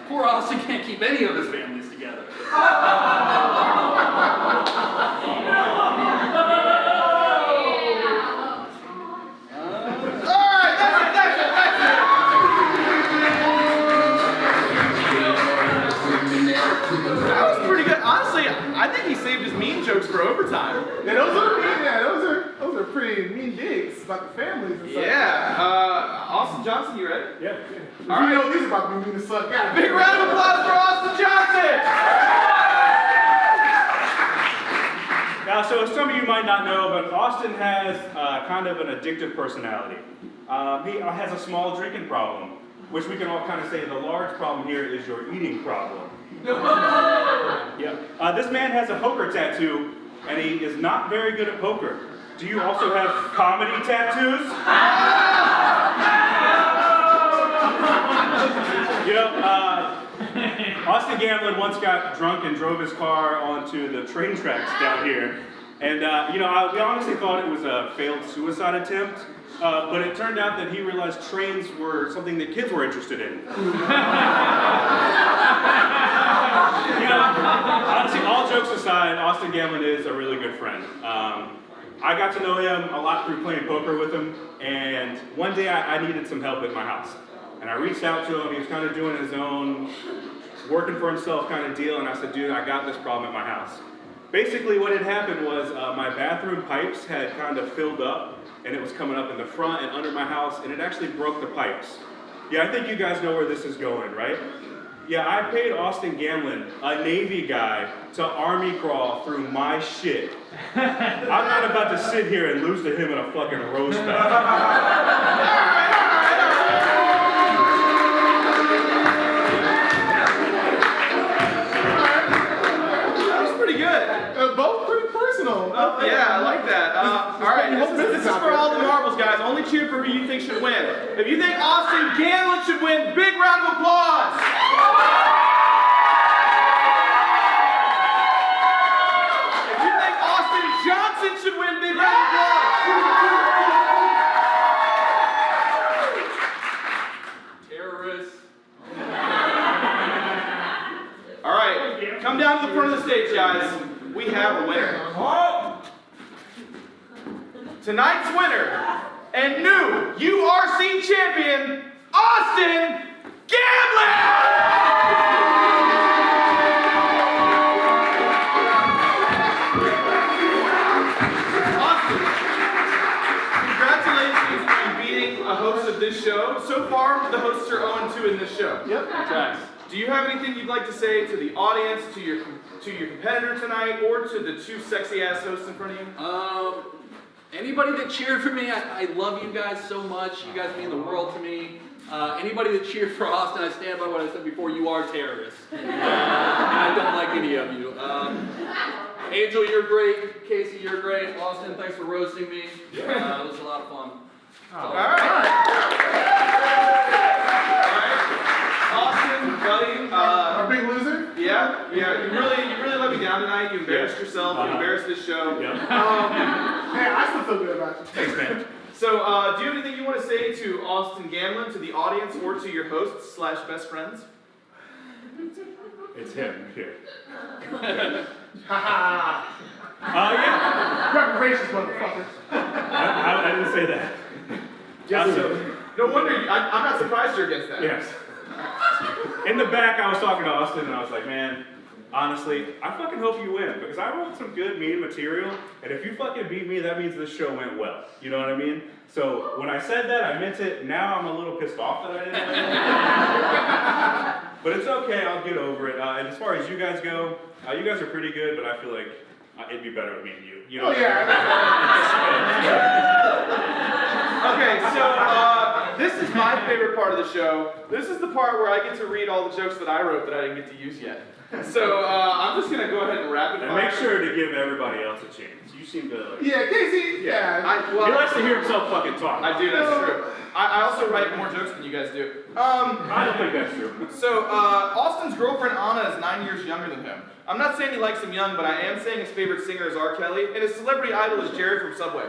Speaker 5: Poor Austin can't keep any of his families together.
Speaker 1: That was pretty good. Honestly, I think he saved his mean jokes for overtime.
Speaker 2: Yeah, those are pretty mean digs about the families and stuff.
Speaker 1: Yeah. Austin Johnson, you ready?
Speaker 6: Yeah.
Speaker 1: All right.
Speaker 2: You know these are about to be mean as fuck.
Speaker 1: Big round of applause for Austin Johnson!
Speaker 6: Now, so some of you might not know, but Austin has kind of an addictive personality. He has a small drinking problem, which we can all kind of say the large problem here is your eating problem. Yeah. This man has a poker tattoo, and he is not very good at poker. Do you also have comedy tattoos? You know, Austin Gamlin once got drunk and drove his car onto the train tracks down here. And, we honestly thought it was a failed suicide attempt. But it turned out that he realized trains were something that kids were interested in. Honestly, all jokes aside, Austin Gamlin is a really good friend. I got to know him a lot through playing poker with him, and one day I needed some help at my house. And I reached out to him. He was kind of doing his own, working for himself kind of deal, and I said, dude, I got this problem at my house. Basically, what had happened was my bathroom pipes had kind of filled up, and it was coming up in the front and under my house, and it actually broke the pipes. Yeah, I think you guys know where this is going, right? Yeah, I paid Austin Gamlin, a Navy guy, to army crawl through my shit. I'm not about to sit here and lose to him in a fucking roast battle.
Speaker 1: That was pretty good.
Speaker 2: Both pretty personal.
Speaker 1: Yeah, I like that. All right, this is for all the marbles, guys. Only cheer for who you think should win. If you think Austin Gamlin should win, big round of applause. If you think Austin Johnson should win, big round of applause.
Speaker 5: Terrorists.
Speaker 1: All right, come down to the front of the stage, guys. We have a winner. Tonight's winner and new URC champion, Austin Gamlin! Austin, congratulations on beating a host of this show. So far, the hosts are 0-2 in this show.
Speaker 2: Yep.
Speaker 5: Tracks.
Speaker 1: Do you have anything you'd like to say to the audience, to your competitor tonight, or to the two sexy-ass hosts in front of you?
Speaker 5: Anybody that cheered for me, I love you guys so much. You guys mean the world to me. Anybody that cheered for Austin, I stand by what I said before. You are terrorists. I don't like any of you. Angel, you're great. Casey, you're great. Austin, thanks for roasting me. It was a lot of fun.
Speaker 1: All right. Austin, buddy.
Speaker 2: Our big loser?
Speaker 1: Yeah. You really let me down tonight. You embarrassed yourself. You embarrassed this show.
Speaker 2: Hey, I still feel good about you.
Speaker 6: Thanks, man.
Speaker 1: So, do you have anything you want to say to Austin Gamlin, to the audience, or to your hosts/best friends?
Speaker 6: It's him here.
Speaker 2: Haha.
Speaker 6: Yeah.
Speaker 2: Reparations, motherfucker.
Speaker 6: I didn't say that.
Speaker 1: No wonder. I'm not surprised you're against that.
Speaker 6: Yes. In the back, I was talking to Austin, and I was like, man, honestly, I fucking hope you win, because I wrote some good mean material, and if you fucking beat me, that means this show went well. You know what I mean? So when I said that, I meant it. Now I'm a little pissed off that I didn't win. But it's okay, I'll get over it. And as far as you guys go, you guys are pretty good, but I feel like it'd be better with me and you. You know?
Speaker 2: Oh, yeah.
Speaker 1: Okay, so this is my favorite part of the show. This is the part where I get to read all the jokes that I wrote that I didn't get to use yet. So I'm just gonna go ahead and rapid fire.
Speaker 6: And make sure to give everybody else a chance. You seem to like...
Speaker 2: Yeah, Casey. Yeah.
Speaker 6: He likes to hear himself fucking talk.
Speaker 1: I do, that's true. I also write more jokes than you guys do.
Speaker 6: I don't think that's true.
Speaker 1: So, Austin's girlfriend Anna is 9 years younger than him. I'm not saying he likes him young, but I am saying his favorite singer is R. Kelly, and his celebrity idol is Jared from Subway.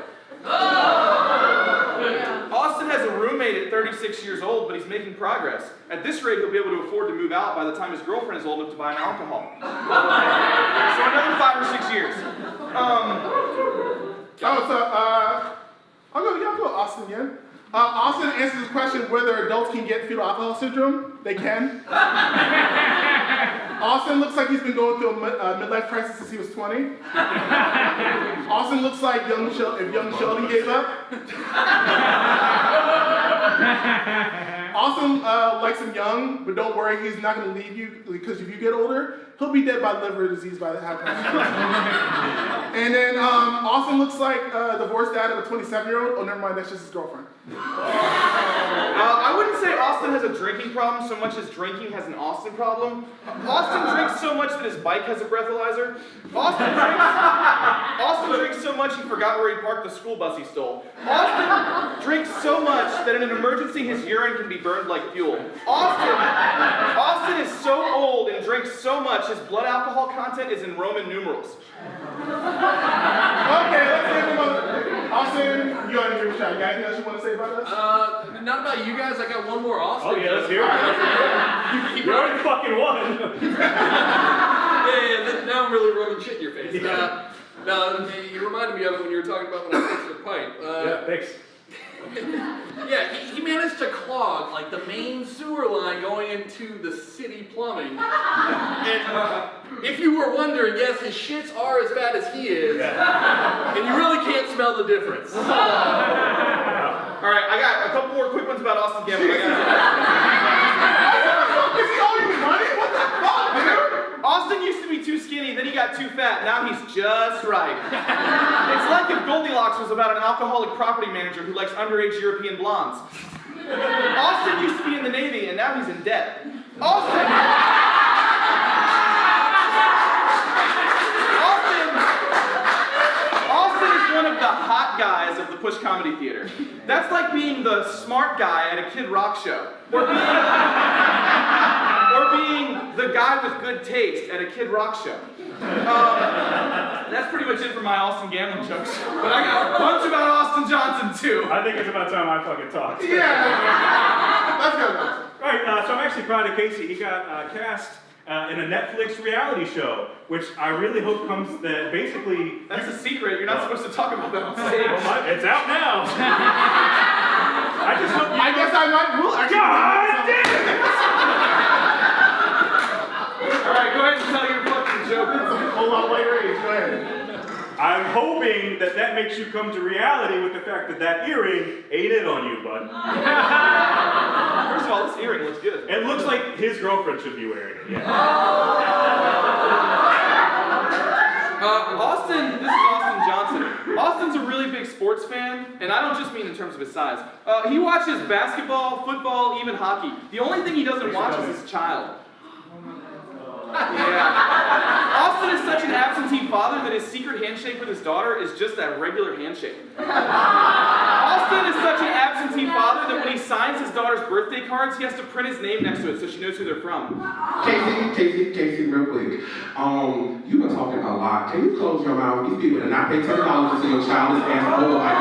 Speaker 1: Austin has a roommate at 36 years old, but he's making progress. At this rate, he'll be able to afford to move out by the time his girlfriend is old enough to buy an alcohol. So another 5 or 6 years.
Speaker 2: I'll go Austin again. Austin answers the question whether adults can get fetal alcohol syndrome. They can. Austin looks like he's been going through a midlife crisis since he was 20. Austin looks like if young Sheldon gave up. Austin likes him young, but don't worry, he's not going to leave you, because if you get older, he'll be dead by liver disease by the time. And then Austin looks like a divorced dad of a 27-year-old. Oh, never mind, that's just his girlfriend.
Speaker 1: I wouldn't say Austin has a drinking problem so much as drinking has an Austin problem. Austin drinks so much that his bike has a breathalyzer. Austin drinks so much he forgot where he parked the school bus he stole. Austin drinks so much that in an emergency his urine can be burned like fuel. Austin is so old and drinks so much his blood alcohol content is in Roman numerals.
Speaker 2: Okay, let's give him Austin, you got your shot. You got anything else you want to say about us?
Speaker 5: Not about you guys. I got one more Austin.
Speaker 6: Oh yeah, let's hear it. You already fucking won.
Speaker 5: Yeah, now I'm really rubbing shit in your face. No, you reminded me of it when you were talking about when I fixed your pipe.
Speaker 6: Yeah, thanks.
Speaker 5: Yeah, he managed to clog like the main sewer line going into the city plumbing. And if you were wondering, yes, his shits are as bad as he is, and you really can't smell the difference.
Speaker 1: All right, I got a couple more quick ones about Austin Gamlin.
Speaker 2: Is he owing me money? What the fuck, dude?
Speaker 1: Austin used to be too skinny, then he got too fat. Now he's just right. It's like if Goldilocks was about an alcoholic property manager who likes underage European blondes. Austin used to be in the Navy, and now he's in debt. Austin is one of the hot guys of the Push Comedy Theater. That's like being the smart guy at a Kid Rock show. Or being the guy with good taste at a Kid Rock show. That's pretty much it for my Austin Gamlin jokes. But I got a bunch about Austin Johnson too.
Speaker 6: I think it's about time I fucking talk.
Speaker 2: Yeah. Let's go.
Speaker 6: Right, so I'm actually proud of Casey. He got cast in a Netflix reality show, which I really hope comes that basically...
Speaker 1: That's a secret. You're not supposed to talk about that on stage.
Speaker 6: Well, it's out now. I just hope you...
Speaker 2: I guess I might rule.
Speaker 6: God damn it!
Speaker 1: All right, go ahead and tell your fucking joke.
Speaker 2: Hold on, white rage. Go ahead.
Speaker 6: I'm hoping that makes you come to reality with the fact that earring ain't it on you, bud.
Speaker 1: First of all, this earring looks good.
Speaker 6: It looks like his girlfriend should be wearing it, yeah.
Speaker 1: Austin, this is Austin Johnson. Austin's a really big sports fan, and I don't just mean in terms of his size. He watches basketball, football, even hockey. The only thing he doesn't watch is his child. Yeah. Austin is such an absentee father that his secret handshake with his daughter is just a regular handshake. Austin is such an absentee father that when he signs his daughter's birthday cards, he has to print his name next to it so she knows who they're from.
Speaker 9: Casey, real quick. You've been talking a lot. Can you close your mouth? These people did not pay $10 to see your childish ass motorbike.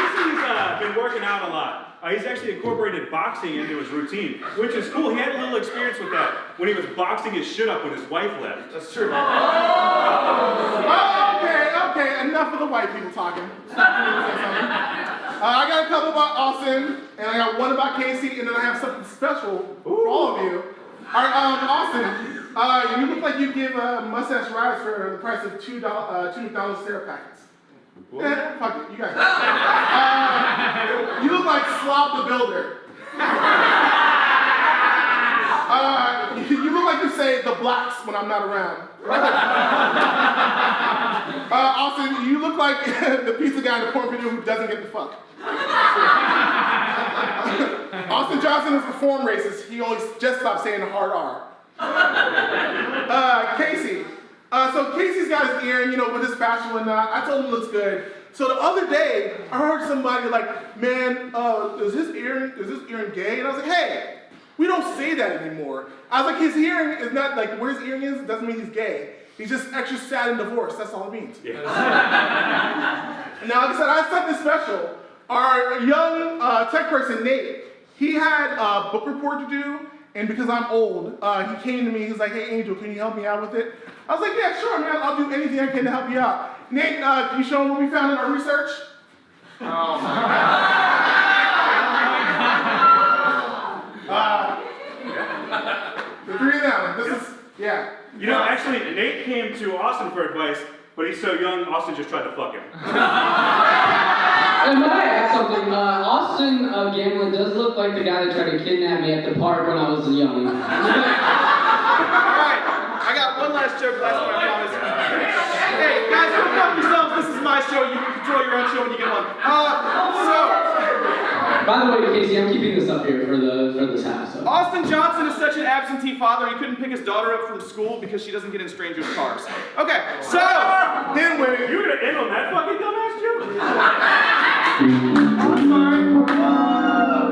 Speaker 6: Casey's been working out a lot. He's actually incorporated boxing into his routine, which is cool. He had a little experience with that when he was boxing his shit up when his wife left.
Speaker 1: That's true.
Speaker 2: Okay, enough of the white people talking. I got a couple about Austin, and I got one about Casey, and then I have something special for all of you. All right, Austin, you look like you give mustache rides for the price of $2 syrup packets. Yeah, fuck it, you guys. You look like Slob the Builder. You look like you say the blacks when I'm not around. Austin, you look like the pizza guy in the porn video who doesn't get the fuck. Austin Johnson is the form racist. He always just stopped saying the hard R. Casey. So Casey's got his earring, with his fashion and whatnot. I told him it looks good. So the other day, I heard somebody like, man, is this earring gay? And I was like, hey, we don't say that anymore. I was like, his earring is not like where his earring is, doesn't mean he's gay. He's just extra sad and divorced. That's all it means. Yeah. Now, like I said, I have something special. Our young tech person, Nate, he had a book report to do. And because I'm old, he came to me, he's like, hey, Angel, can you help me out with it? I was like, yeah, sure, man, I'll do anything I can to help you out. Nate, can you show him what we found in our research?
Speaker 1: Oh, my
Speaker 2: God. The three of them, this is, yeah.
Speaker 6: Actually, Nate came to Austin for advice, but he's so young, Austin just tried to fuck him.
Speaker 10: And might I add something? Austin Gamlin does look like the guy that tried to kidnap me at the park when I was young.
Speaker 1: Alright, I got one last joke, last one I promise. Hey, guys, go fuck yourselves. This is my show. You can control your own show when you get one.
Speaker 10: By the way, Casey, I'm keeping this up here for this half. So.
Speaker 1: Austin Johnson is such an absentee father, he couldn't pick his daughter up from school because she doesn't get in strangers' cars. Okay, so
Speaker 2: then when
Speaker 6: you were gonna end on that fucking dumbass joke?
Speaker 1: I'm sorry.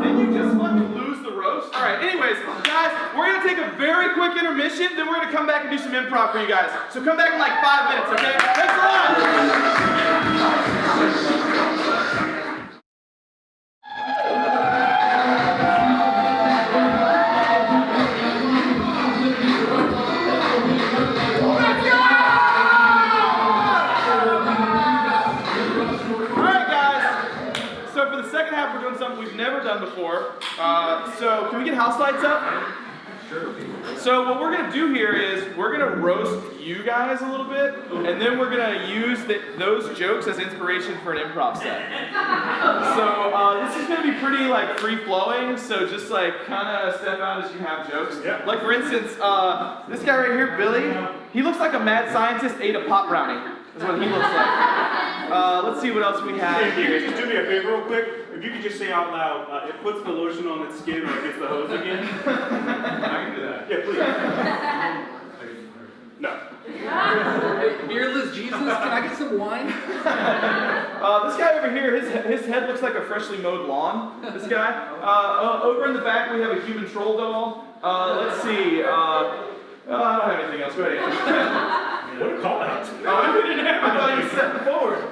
Speaker 1: Didn't you just fucking lose the roast? Alright, anyways, guys, we're gonna take a very quick intermission, then we're gonna come back and do some improv for you guys. So come back in like 5 minutes, okay? Thanks a lot! We've never done before. So can we get house lights up? Sure. So what we're gonna do here is we're gonna roast you guys a little bit, and then we're gonna use those jokes as inspiration for an improv set. So this is gonna be pretty like free flowing. So just like kind of step out as you have jokes. Yep. Like for instance, this guy right here, Billy. He looks like a mad scientist ate a pop brownie. That's what he looks like. Let's see what else we have.
Speaker 6: Hey, if you could just do me a favor real quick, if you could just say out loud, it puts the lotion on its skin or it gets the hose again. I can do that. Yeah, please. No.
Speaker 5: Beerless Jesus, can I get some wine?
Speaker 1: This guy over here, his head looks like a freshly mowed lawn. This guy. Over in the back, we have a human troll doll. Let's see. I don't have anything else. Go ahead.
Speaker 6: What a call out.
Speaker 1: Oh, I didn't have. I thought you stepped forward.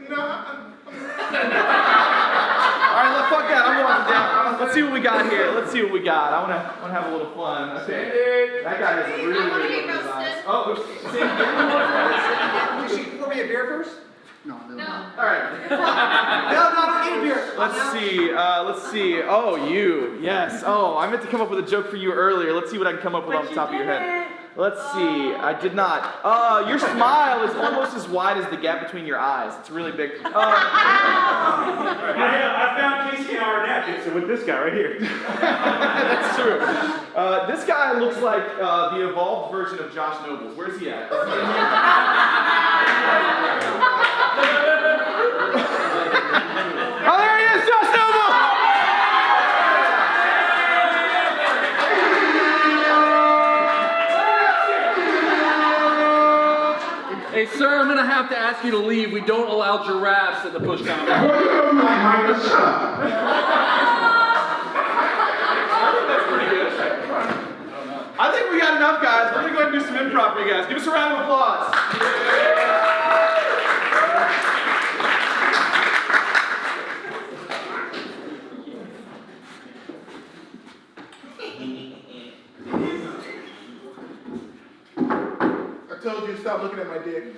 Speaker 2: No.
Speaker 1: Alright, fuck that. I'm walking down. Let's see what we got here. Let's see what we got. I wanna have a little fun. Okay. That guy is really good with his eyes. Oh,
Speaker 4: You pour me a beer first?
Speaker 8: No.
Speaker 1: Alright.
Speaker 4: No, I don't need a beer.
Speaker 1: Let's see. Oh, you. Yes. Oh, I meant to come up with a joke for you earlier. Let's see what I can come up with off the top of your head. Let's see. I did not. Your smile is almost as wide as the gap between your eyes. It's really big.
Speaker 6: I found Casey in our napkins with this guy right here.
Speaker 1: That's true. This guy looks like the evolved version of Josh Nobles. Where's he at? Is he in here? Oh, there he is, Josh Noble!
Speaker 5: have to ask you to leave. We don't allow giraffes at the push comedy.
Speaker 9: What do you like, Micah? Shut up.
Speaker 1: I think that's pretty good. I think we got enough, guys. We're gonna go ahead and do some improv for you guys. Give us a round of applause.
Speaker 2: I told you to stop looking at my dick.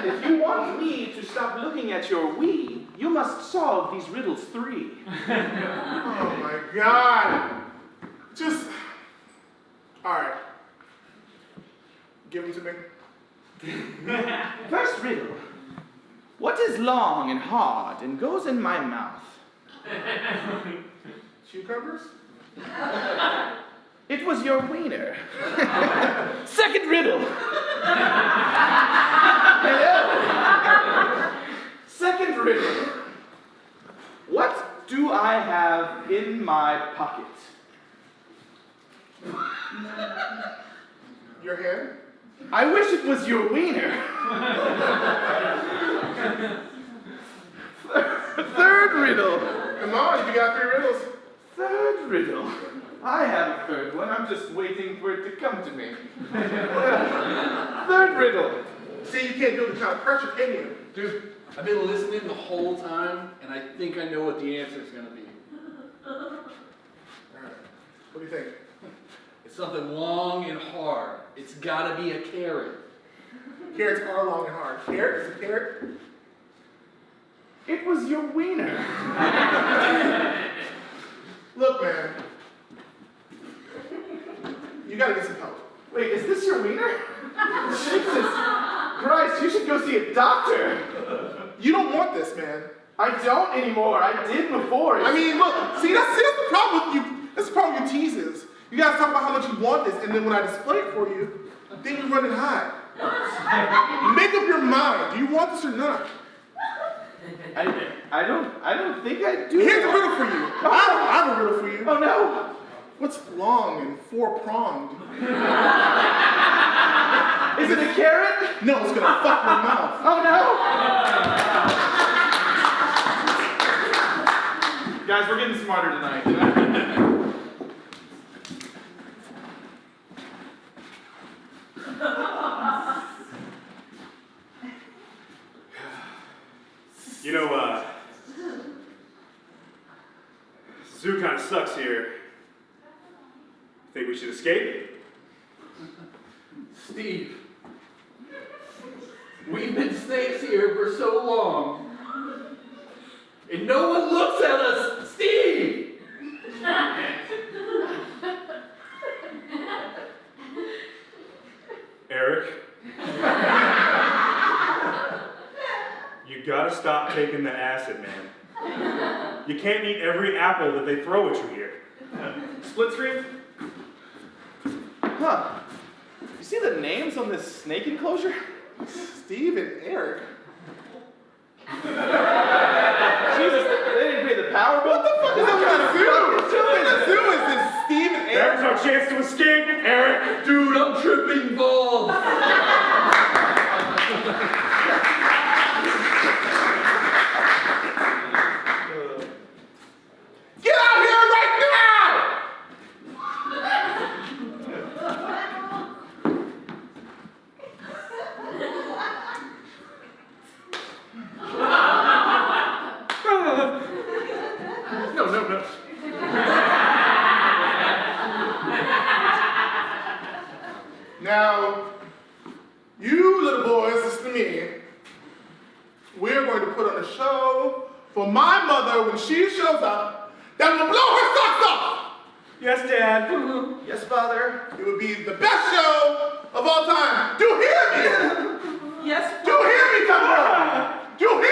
Speaker 1: If you want me to stop looking at your Wii, you must solve these riddles 3.
Speaker 2: Oh my God. Just, all right. Give them to me.
Speaker 1: First riddle. What is long and hard and goes in my mouth?
Speaker 2: Cucumbers?
Speaker 1: It was your wiener. Second riddle. Hello. Second riddle. What do I have in my pocket?
Speaker 2: Your hand?
Speaker 1: I wish it was your wiener. Third riddle.
Speaker 2: Come on, you got 3 riddles.
Speaker 1: Third riddle. I have a third one. I'm just waiting for it to come to me. Third riddle.
Speaker 2: See, you can't do the kind of pressure, can you?
Speaker 5: Dude, I've been listening the whole time, and I think I know what the answer is going to be.
Speaker 2: All right. What do you think?
Speaker 5: It's something long and hard. It's got to be a carrot.
Speaker 2: Carrots are long and hard. Carrot is a carrot.
Speaker 1: It was your wiener.
Speaker 2: Look, man. You gotta get some help.
Speaker 1: Wait, is this your wiener? Jesus Christ, you should go see a doctor.
Speaker 2: You don't want this, man.
Speaker 1: I don't anymore. I did before.
Speaker 2: I mean, look, see, that's the problem with you. That's the problem with your teases. You guys talk about how much you want this, and then when I display it for you, then you run and hide. Make up your mind. Do you want this or not?
Speaker 1: I don't think I do.
Speaker 2: Here's a riddle for you. I have a riddle for you.
Speaker 1: Oh no.
Speaker 2: What's long and 4-pronged?
Speaker 1: Is it a carrot?
Speaker 2: No, it's gonna fuck your mouth.
Speaker 1: Oh no. Guys, we're getting smarter tonight.
Speaker 6: You know, zoo kind of sucks here. Think we should escape?
Speaker 5: Steve, we've been snakes here for so long, and no one looks at us. Steve!
Speaker 6: Eric? You gotta stop taking the acid, man. You can't eat every apple that they throw at you here.
Speaker 1: Split screen? Huh. You see the names on this snake enclosure?
Speaker 2: Steve and Eric.
Speaker 1: Jesus, they didn't pay the power bill?
Speaker 2: What the fuck is that kind of zoo? What kind of zoo is this? Steve and Eric?
Speaker 6: There's no chance to escape, Eric!
Speaker 5: Dude, I'm tripping balls.
Speaker 2: Get out here right now!
Speaker 1: No.
Speaker 2: Now, you little boys, listen to me. We're going to put on a show for my mother when she shows up that will blow her socks off.
Speaker 6: Yes, Dad.
Speaker 1: Yes, Father.
Speaker 2: It would be the best show of all time. Do you hear me?
Speaker 1: Yes.
Speaker 2: Do you hear me, come on? Do you hear me?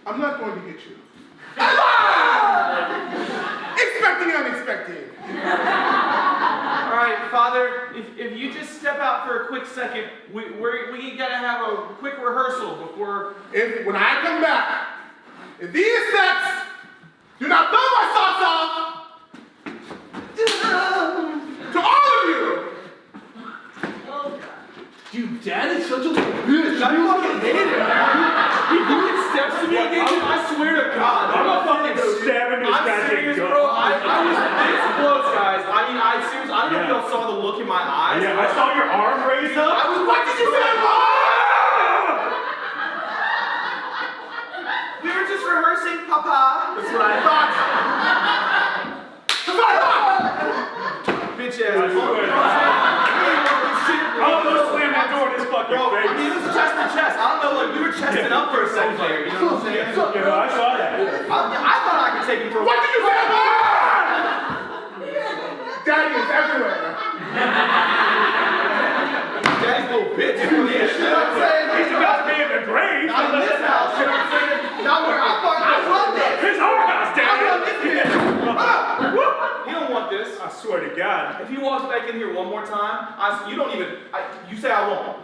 Speaker 2: I'm not going to get you. Expecting unexpected.
Speaker 1: All right, Father, if you just step out for a quick second, we gotta have a quick rehearsal before...
Speaker 2: When I come back, if these steps do not blow my socks off, to all of you,
Speaker 1: I don't know if y'all saw the look in my eyes.
Speaker 6: Yeah, I saw your arm raised up.
Speaker 2: What did you say?
Speaker 1: We were just rehearsing, Papa.
Speaker 2: That's what I thought.
Speaker 1: Bitch ass.
Speaker 6: I'm gonna slam that door in his fucking
Speaker 1: Bro,
Speaker 6: face.
Speaker 1: he was chest to chest. I don't know, like we were chesting up for a second there. You know what I'm saying?
Speaker 6: Yeah, I saw that.
Speaker 1: I thought I could take him for a
Speaker 2: What did you say? Daddy is everywhere.
Speaker 1: Daddy's little bitch. You know what I'm saying?
Speaker 6: He's about to be in the grave.
Speaker 1: Not in this house. You know what I'm saying? Not where I run this.
Speaker 6: It's our house,
Speaker 1: I run
Speaker 6: Daddy.
Speaker 1: this bitch. He don't want this.
Speaker 6: I swear to God.
Speaker 1: If he walks back in here one more time, you don't even. You say I won't.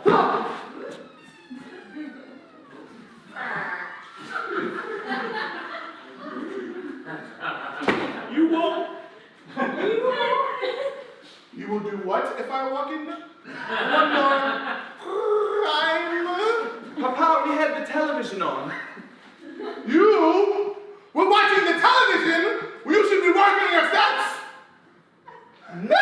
Speaker 6: You won't.
Speaker 2: You will do what if I walk in? One more time.
Speaker 1: Papa, we had the television on.
Speaker 2: You were watching the television when you should be working your sets. No!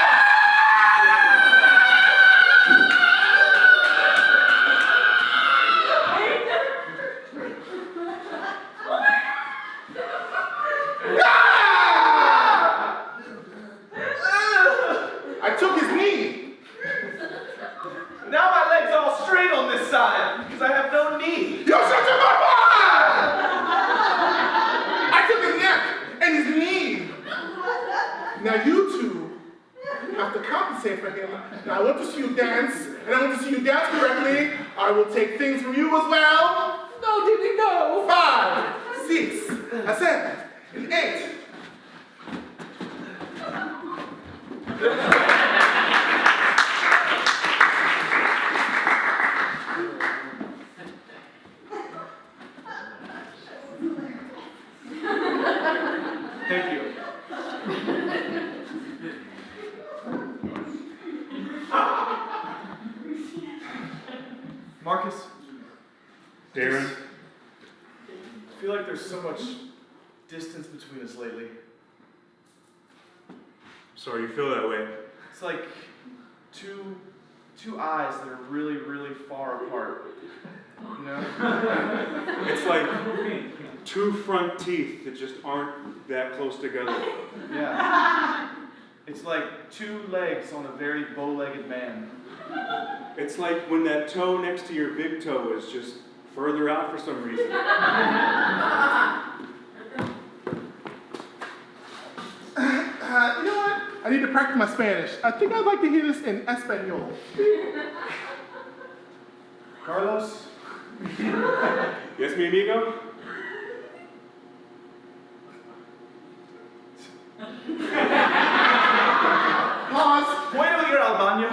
Speaker 2: I took his knee.
Speaker 1: Now my leg's all straight on this side because I have no knee.
Speaker 2: You shut your mouth! I took his neck and his knee. Now you two have to compensate for him. Now I want to see you dance, and I want to see you dance correctly. I will take things from you as well.
Speaker 5: No, Diddy, no.
Speaker 2: 5, 6, 7, and 8.
Speaker 1: Thank you. Marcus,
Speaker 6: Darren.
Speaker 1: I feel like there's so much distance between us lately.
Speaker 6: Sorry you feel that way.
Speaker 1: It's like two eyes that are really, really far apart. You know?
Speaker 6: It's like two front teeth that just aren't that close together.
Speaker 1: Yeah. It's like two legs on a very bow-legged man.
Speaker 6: It's like when that toe next to your big toe is just further out for some reason.
Speaker 2: You know what? I need to practice my Spanish. I think I'd like to hear this in Espanol.
Speaker 1: Carlos?
Speaker 6: Yes, mi amigo?
Speaker 2: Pause.
Speaker 1: ¿Puedo ir al baño?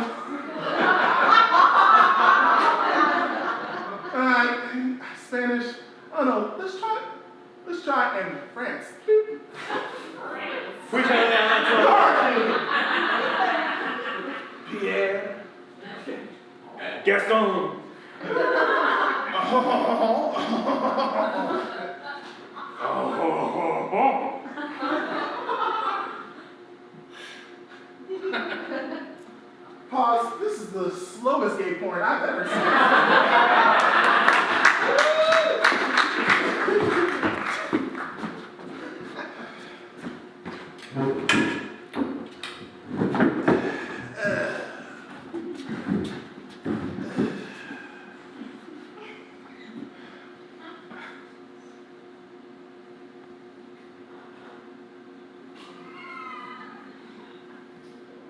Speaker 2: Spanish. Oh no, let's try in France.
Speaker 1: Pierre.
Speaker 6: Gaston.
Speaker 2: Pause. This is the slowest gay porn I've ever seen.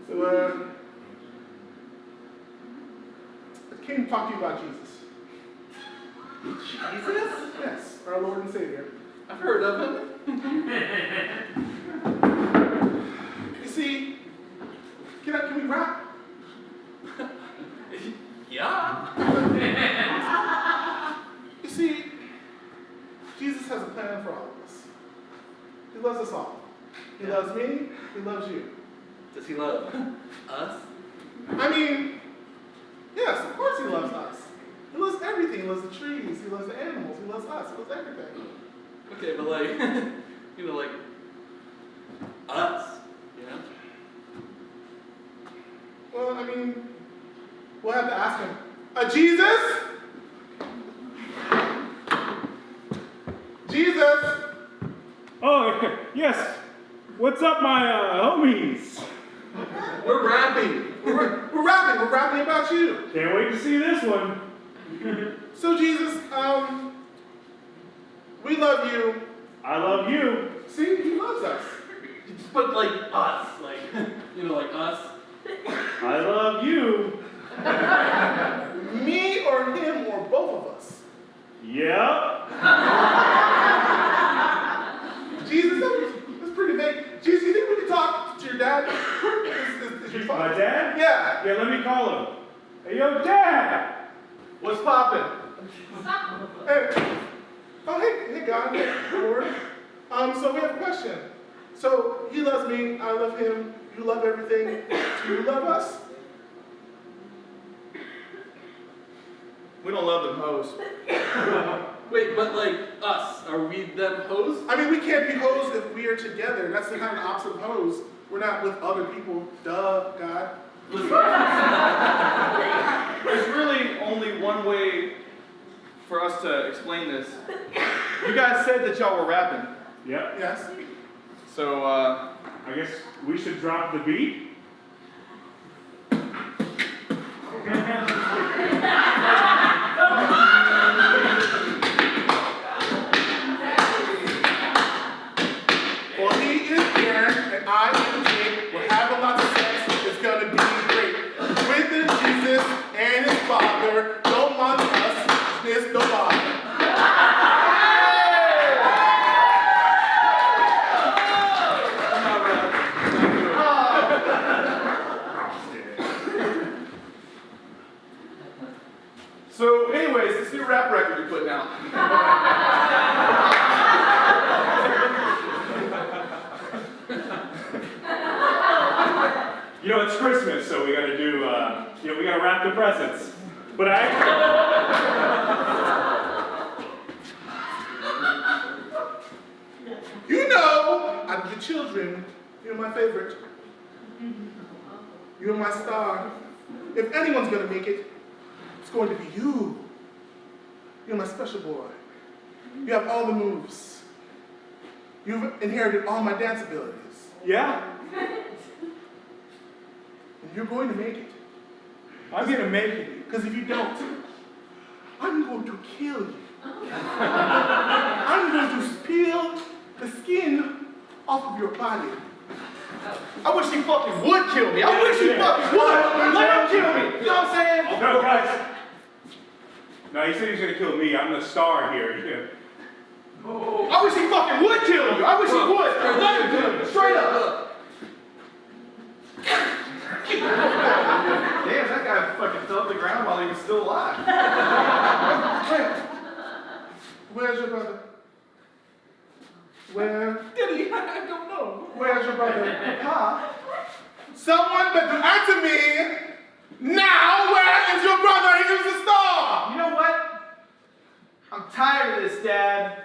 Speaker 2: So, I came to talk to you about Jesus.
Speaker 1: Jesus?
Speaker 2: Yes, our Lord and Savior.
Speaker 1: I've heard of him.
Speaker 2: You see, can we rap?
Speaker 1: Yeah.
Speaker 2: You see, Jesus has a plan for all of us. He loves us all. He loves me, he loves you.
Speaker 1: Does he love us?
Speaker 2: I mean, yes, of course he loves us. He loves everything. He loves the trees, he loves the animals, he loves us, he loves everything.
Speaker 1: Okay, but like, you know, like, us, you know?
Speaker 6: Oh, yes. What's up, my homies?
Speaker 5: We're rapping.
Speaker 2: We're rapping about you.
Speaker 6: Can't wait to see this one.
Speaker 2: So Jesus, we love you.
Speaker 6: I love you.
Speaker 2: See, he loves us.
Speaker 5: But like us, like, like us.
Speaker 6: I love you.
Speaker 2: Me or him or both of us.
Speaker 6: Yep.
Speaker 2: Jesus, that's pretty vague. Jesus, you think we can talk to your dad? Is your father?
Speaker 6: My dad?
Speaker 2: Yeah.
Speaker 6: Yeah, let me call him. Hey, yo, Dad!
Speaker 1: What's poppin'?
Speaker 2: Hey. Oh, hey, God, hey, Lord. So we have a question. So he loves me, I love him, you love everything. Do you love us?
Speaker 1: We don't love them hoes.
Speaker 5: Wait, but like us, are we them hoes?
Speaker 2: I mean, we can't be hoes if we are together. That's the kind of opposite of hoes. We're not with other people. Duh, God.
Speaker 1: There's really only one way for us to explain this. You guys said that y'all were rapping.
Speaker 6: Yep.
Speaker 2: Yes.
Speaker 1: So,
Speaker 6: I guess we should drop the beat.
Speaker 2: Well, he is here, and I am Jake. We're having lots of sex. It's gonna be great. With Jesus and his father, don't mind us, miss no bother.
Speaker 1: So, anyways, this new rap record you're putting out.
Speaker 6: You know, it's Christmas, so we gotta do, we gotta wrap the presents. But
Speaker 2: You know, out of the children, you're my favorite. You're my star. If anyone's gonna make it, it's going to be you. You're my special boy. You have all the moves. You've inherited all my dance abilities.
Speaker 6: yeah,
Speaker 2: And you're going to make it.
Speaker 6: I'm gonna make it.
Speaker 2: Because if you don't, I'm going to kill you. I'm going to peel the skin off of your body.
Speaker 1: I wish he fucking would kill me. I wish he fucking would. Let him kill me. You know what I'm saying?
Speaker 6: No, guys. No, he said he was gonna kill me. I'm the star here. Yeah.
Speaker 1: I wish he fucking would kill you. I wish he would. Let him kill me. Straight up. Damn, that guy fucking fell to the ground while he was still alive.
Speaker 2: Where's your brother? Where?
Speaker 1: Diddy, I don't know.
Speaker 2: Where's your brother?
Speaker 1: Huh?
Speaker 2: Someone better answer me now. Where is your brother? He is the star.
Speaker 1: You know what? I'm tired of this, Dad.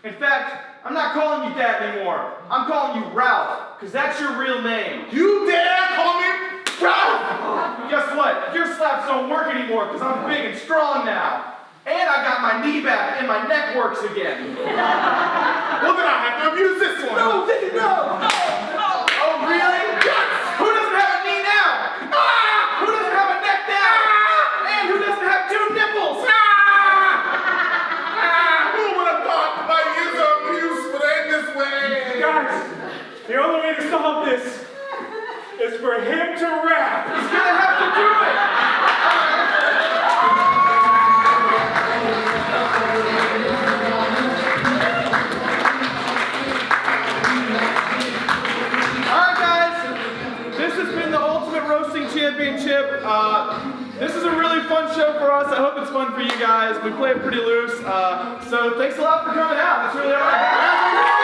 Speaker 1: In fact, I'm not calling you Dad anymore. I'm calling you Ralph, because that's your real name.
Speaker 2: You dare call me Ralph?
Speaker 1: Guess what? Your slaps don't work anymore, because I'm big and strong now. And I got my knee back and my neck works again.
Speaker 2: Well, then I have to abuse this one.
Speaker 1: No, Diddy, no. Oh, really?
Speaker 2: Yes.
Speaker 1: Who doesn't have a knee now?
Speaker 2: Ah!
Speaker 1: Who doesn't have a neck now? And who doesn't have two nipples?
Speaker 2: Who would have thought my years of abuse would end this way?
Speaker 6: Guys, the only way to solve this is for him to rap.
Speaker 1: He's gonna have to do it. Alright guys, this has been the Ultimate Roasting Championship. This is a really fun show for us. I hope it's fun for you guys. We play it pretty loose. So thanks a lot for coming out. That's really all right.